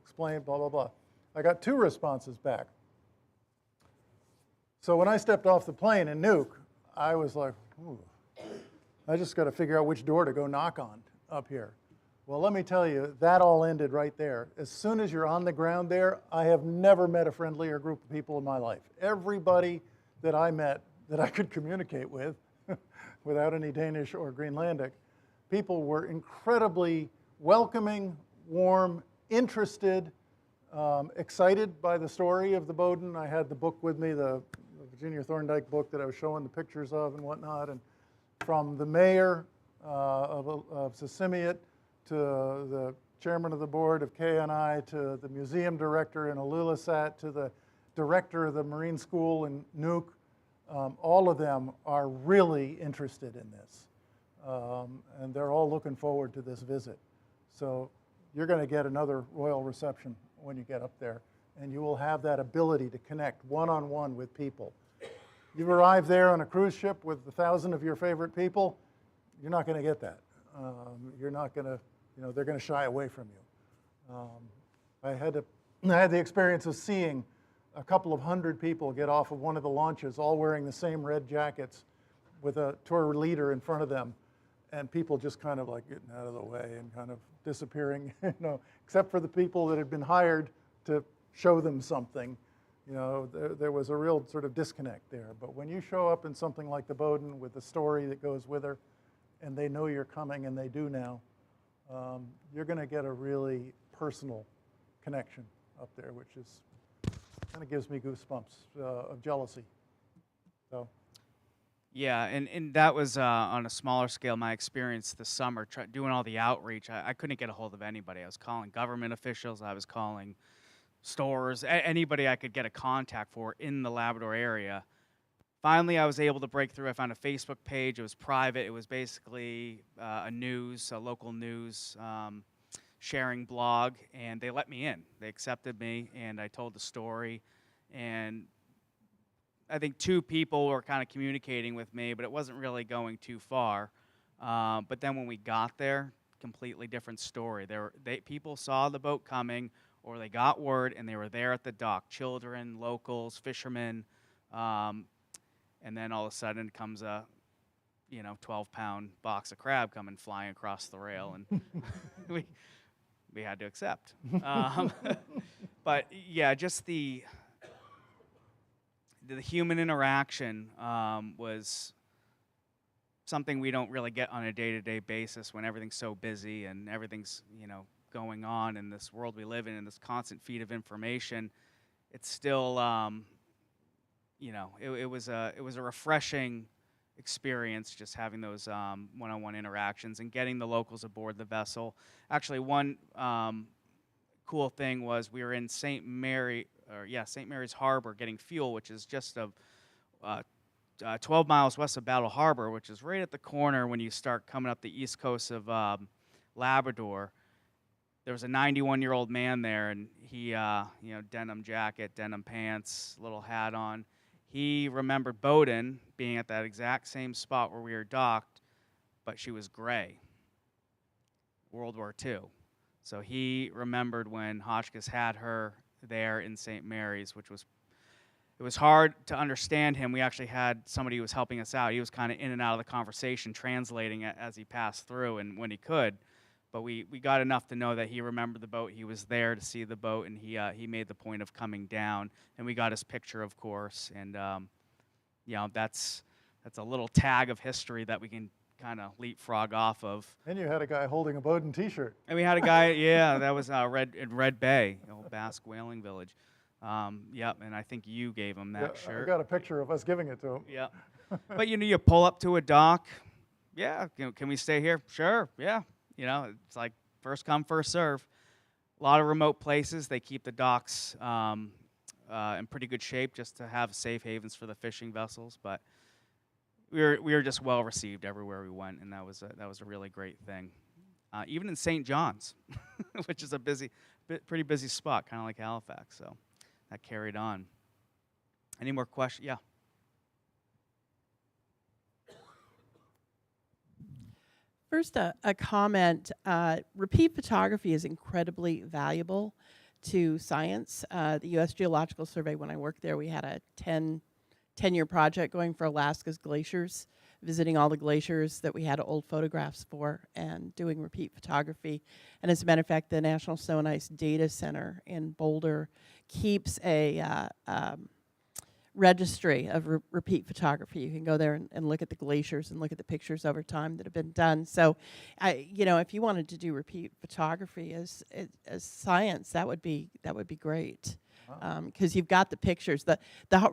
explain, blah, blah, blah. I got 2 responses back. So when I stepped off the plane in Nuuk, I was like, ooh, I just got to figure out which door to go knock on up here. Well, let me tell you, that all ended right there. As soon as you're on the ground there, I have never met a friendlier group of people in my life. Everybody that I met that I could communicate with, without any Danish or Greenlandic, people were incredibly welcoming, warm, interested, excited by the story of the Bowdoin. I had the book with me, the Virginia Thorndike book that I was showing the pictures of and whatnot. And from the mayor of Sisimiut to the chairman of the board of KNI to the museum director in Ilulissat to the director of the Marine School in Nuuk, all of them are really interested in this. And they're all looking forward to this visit. So you're going to get another royal reception when you get up there, and you will have that ability to connect one-on-one with people. You arrive there on a cruise ship with 1,000 of your favorite people, you're not going to get that. You're not going to, they're going to shy away from you. I had the experience of seeing a couple of hundred people get off of one of the launches, all wearing the same red jackets with a tour leader in front of them, and people just kind of like getting out of the way and kind of disappearing, except for the people that had been hired to show them something. There was a real sort of disconnect there. But when you show up in something like the Bowdoin with the story that goes with her, and they know you're coming, and they do now, you're going to get a really personal connection up there, which is kind of gives me goosebumps of jealousy. So.
Yeah, and that was on a smaller scale, my experience this summer, doing all the outreach. I couldn't get a hold of anybody. I was calling government officials. I was calling stores, anybody I could get a contact for in the Labrador area. Finally, I was able to break through. I found a Facebook page. It was private. It was basically a local news sharing blog, and they let me in. They accepted me, and I told the story. And I think 2 people were kind of communicating with me, but it wasn't really going too far. But then when we got there, completely different story. People saw the boat coming, or they got word, and they were there at the dock. Children, locals, fishermen. And then all of a sudden comes a 12-pound box of crab coming flying across the rail, and we had to accept. But yeah, just the human interaction was something we don't really get on a day-to-day basis when everything's so busy and everything's going on in this world we live in this constant feed of information. It's still it was a refreshing experience just having those one-on-one interactions and getting the locals aboard the vessel. Actually, one cool thing was we were in St. Mary's Harbor getting fuel, which is just 12 miles west of Battle Harbor, which is right at the corner when you start coming up the east coast of Labrador. There was a 91-year-old man there, and he, denim jacket, denim pants, little hat on. He remembered Bowdoin being at that exact same spot where we were docked, but she was gray. World War II. So he remembered when Hotchkiss had her there in St. Mary's, it was hard to understand him. We actually had somebody who was helping us out. He was kind of in and out of the conversation, translating it as he passed through and when he could. But we got enough to know that he remembered the boat. He was there to see the boat, and he made the point of coming down. And we got his picture, of course. And that's a little tag of history that we can kind of leapfrog off of.
And you had a guy holding a Bowdoin T-shirt.
And we had a guy, that was in Red Bay, old Basque whaling village. And I think you gave him that shirt.
I got a picture of us giving it to him.
Yeah. But you pull up to a dock. Yeah, can we stay here? Sure. Yeah. It's like first come, first serve. A lot of remote places, they keep the docks in pretty good shape just to have safe havens for the fishing vessels. But we were just well received everywhere we went, and that was a really great thing. Even in St. John's, which is a pretty busy spot, kind of like Halifax. So that carried on. Any more questions? Yeah.
First, a comment. Repeat photography is incredibly valuable to science. The U.S. Geological Survey, when I worked there, we had a 10 10-year project going for Alaska's glaciers, visiting all the glaciers that we had old photographs for and doing repeat photography. And as a matter of fact, the National Snow and Ice Data Center in Boulder keeps a registry of repeat photography. You can go there and look at the glaciers and look at the pictures over time that have been done. So, if you wanted to do repeat photography as science, that would be great. Because you've got the pictures. The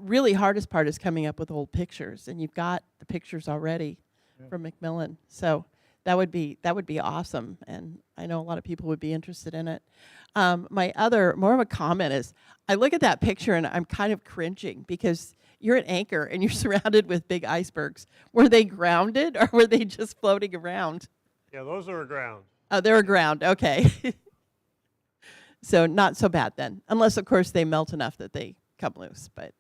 really hardest part is coming up with old pictures, and you've got the pictures already from Macmillan. So that would be awesome, and I know a lot of people would be interested in it. My other, more of a comment is, I look at that picture and I'm kind of cringing because you're an anchor and you're surrounded with big icebergs. Were they grounded or were they just floating around?
Yeah, those are aground.
Oh, they're aground. Okay. So not so bad then, unless of course they melt enough that they come loose. But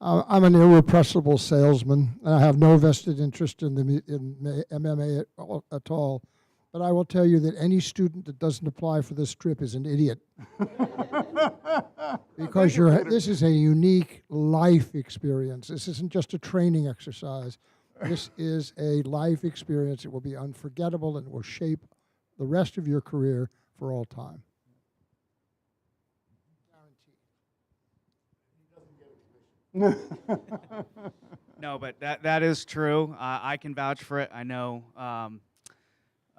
I'm an irrepressible salesman, and I have no vested interest in MMA at all. But I will tell you that any student that doesn't apply for this trip is an idiot. Because this is a unique life experience. This isn't just a training exercise. This is a life experience. It will be unforgettable, and it will shape the rest of your career for all time.
No, but that is true. I can vouch for it. I know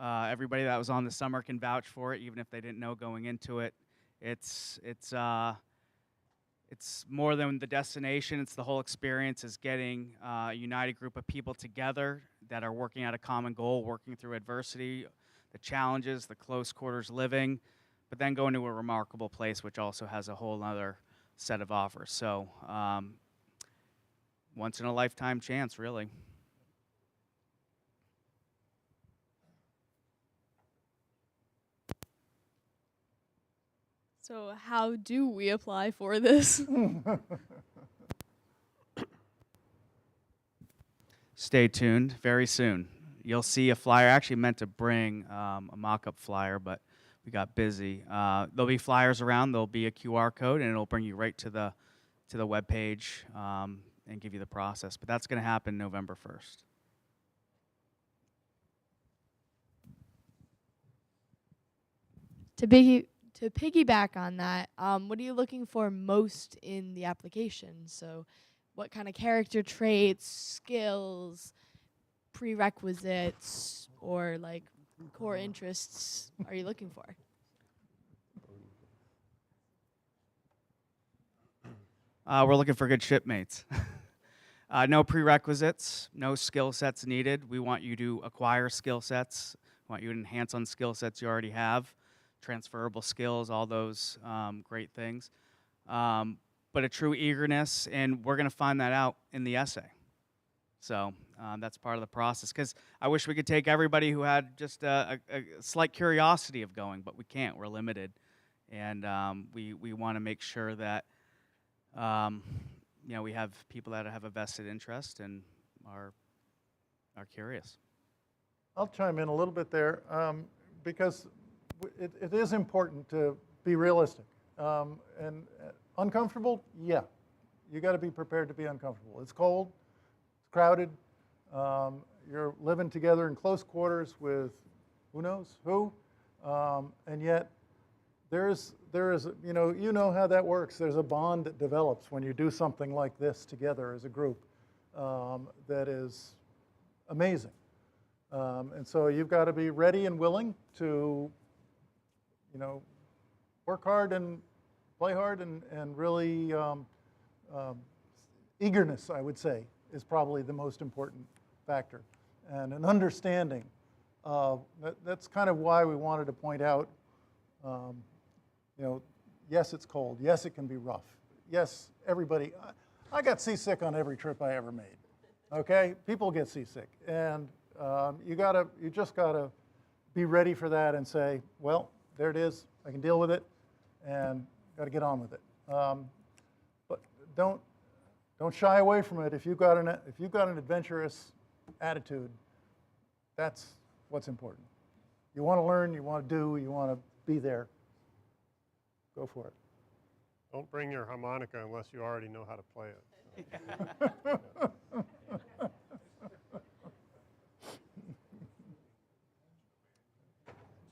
everybody that was on the summer can vouch for it, even if they didn't know going into it. It's more than the destination. It's the whole experience. Is getting a united group of people together that are working at a common goal, working through adversity, the challenges, the close quarters living, but then going to a remarkable place, which also has a whole other set of offers. So once in a lifetime chance, really.
So how do we apply for this?
Stay tuned. Very soon, you'll see a flyer. I actually meant to bring a mock-up flyer, but we got busy. There'll be flyers around. There'll be a QR code, and it'll bring you right to the web page and give you the process. But that's going to happen November 1st.
To piggyback on that, what are you looking for most in the application? So what kind of character traits, skills, prerequisites, or like core interests are you looking for?
We're looking for good shipmates. No prerequisites, no skill sets needed. We want you to acquire skill sets. We want you to enhance on skill sets you already have, transferable skills, all those great things. But a true eagerness, and we're going to find that out in the essay. So that's part of the process. Because I wish we could take everybody who had just a slight curiosity of going, but we can't. We're limited. And we want to make sure that we have people that have a vested interest and are curious.
I'll chime in a little bit there because it is important to be realistic. And uncomfortable, yeah. You got to be prepared to be uncomfortable. It's cold, it's crowded. You're living together in close quarters with who knows who, and yet there is you know how that works. There's a bond that develops when you do something like this together as a group that is amazing. And so you've got to be ready and willing to, work hard and play hard and really eagerness, I would say, is probably the most important factor. And an understanding of, that's kind of why we wanted to point out, yes, it's cold. Yes, it can be rough. Yes, everybody, I got seasick on every trip I ever made, okay? People get seasick. And you just gotta be ready for that and say, well, there it is. I can deal with it, and got to get on with it. But don't shy away from it. If you've got an adventurous attitude, that's what's important. You want to learn, you want to do, you want to be there. Go for it.
Don't bring your harmonica unless you already know how to play it.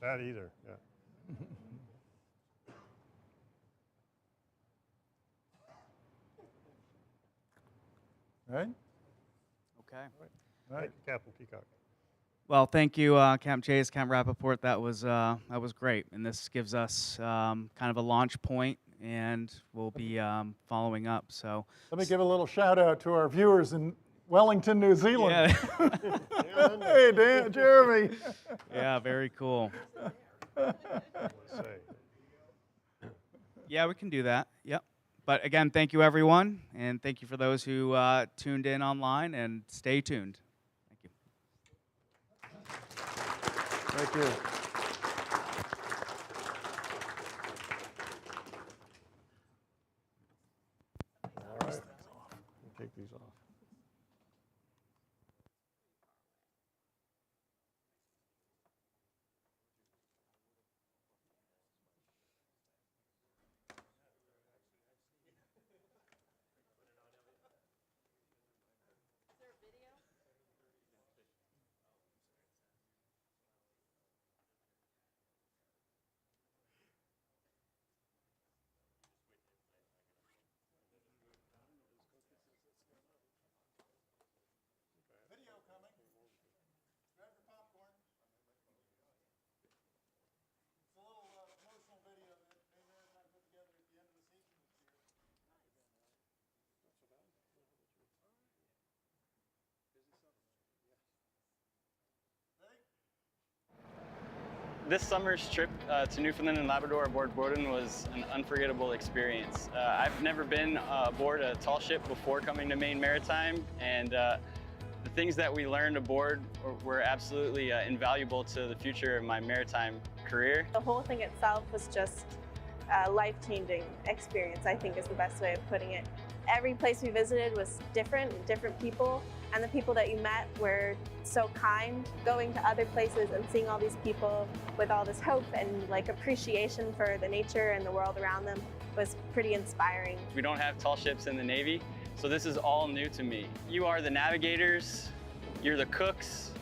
That either, yeah.
Right?
Okay.
Right.
Thank you, Captain Peacock.
Well, thank you, Camp Chase, Camp Rappaport. That was great, and this gives us kind of a launch point, and we'll be following up. So
Let me give a little shout out to our viewers in Wellington, New Zealand.
yeah,
Hey, Dan, Jeremy.
yeah, very cool.
Say.
Yeah, we can do that. Yep. But again, thank you, everyone, and thank you for those who tuned in online, and stay tuned. Thank you.
Thank you.
All right. Take these off.
This summer's trip to Newfoundland and Labrador aboard Bowdoin was an unforgettable experience. I've never been aboard a tall ship before coming to Maine Maritime, and the things that we learned aboard were absolutely invaluable to the future of my maritime career.
The whole thing itself was just a life-changing experience, I think is the best way of putting it. Every place we visited was different people, and the people that you met were so kind. Going to other places and seeing all these people with all this hope and like appreciation for the nature and the world around them was pretty inspiring.
We don't have tall ships in the Navy, so this is all new to me. You are the navigators, you're the cooks,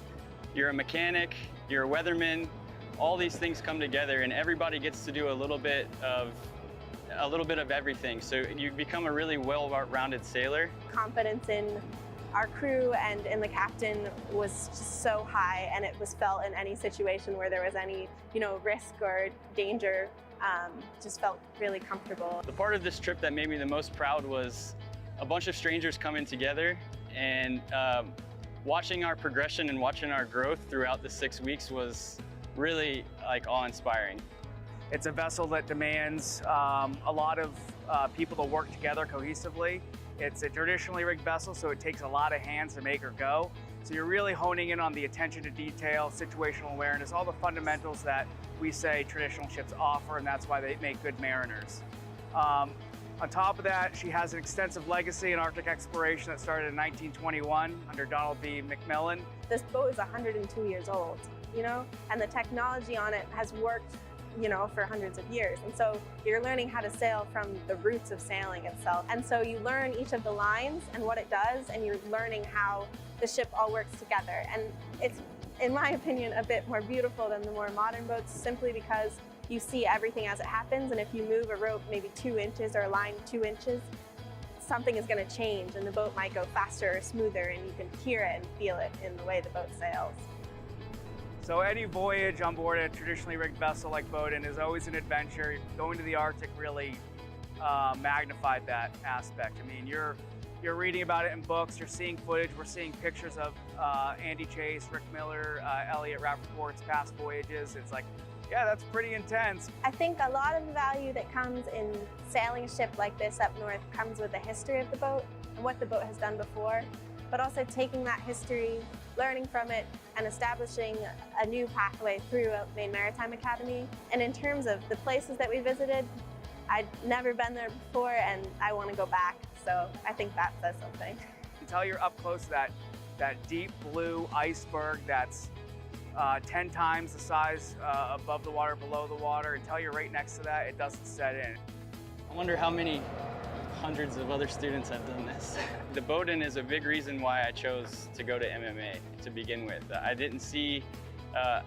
you're a mechanic, you're a weatherman. All these things come together and everybody gets to do a little bit of everything. So you become a really well-rounded sailor.
Confidence in our crew and in the captain was just so high, and it was felt in any situation where there was any, risk or danger, just felt really comfortable.
The part of this trip that made me the most proud was a bunch of strangers coming together and watching our progression and watching our growth throughout the 6 weeks was really awe-inspiring.
It's a vessel that demands a lot of people to work together cohesively. It's a traditionally rigged vessel, so it takes a lot of hands to make her go. So you're really honing in on the attention to detail, situational awareness, all the fundamentals that we say traditional ships offer, and that's why they make good mariners. On top of that, she has an extensive legacy in Arctic exploration that started in 1921 under Donald B. McMillan.
This boat is 102 years old, and the technology on it has worked for hundreds of years. And so you're learning how to sail from the roots of sailing itself. And so you learn each of the lines and what it does, and you're learning how the ship all works together. And it's, in my opinion, a bit more beautiful than the more modern boats, simply because you see everything as it happens. And if you move a rope maybe 2 inches or a line 2 inches, something is going to change and the boat might go faster or smoother, and you can hear it and feel it in the way the boat sails.
So any voyage on board a traditionally rigged vessel like Bowdoin is always an adventure. Going to the Arctic really magnified that aspect. I mean, you're reading about it in books, you're seeing footage, we're seeing pictures of Andy Chase, Rick Miller, Elliot Rappaport's past voyages. It's like, yeah, that's pretty intense.
I think a lot of the value that comes in sailing a ship like this up north comes with the history of the boat and what the boat has done before, but also taking that history, learning from it, and establishing a new pathway through Maine Maritime Academy. And in terms of the places that we visited, I'd never been there before and I want to go back. So I think that says something.
Until you're up close to that deep blue iceberg that's 10 times the size above the water, below the water. Until you're right next to that, it doesn't set in.
I wonder how many hundreds of other students have done this. The Bowdoin is a big reason why I chose to go to MMA to begin with. I didn't see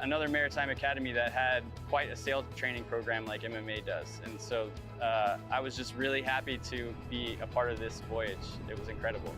another maritime academy that had quite a sail training program like MMA does. And so I was just really happy to be a part of this voyage. It was incredible.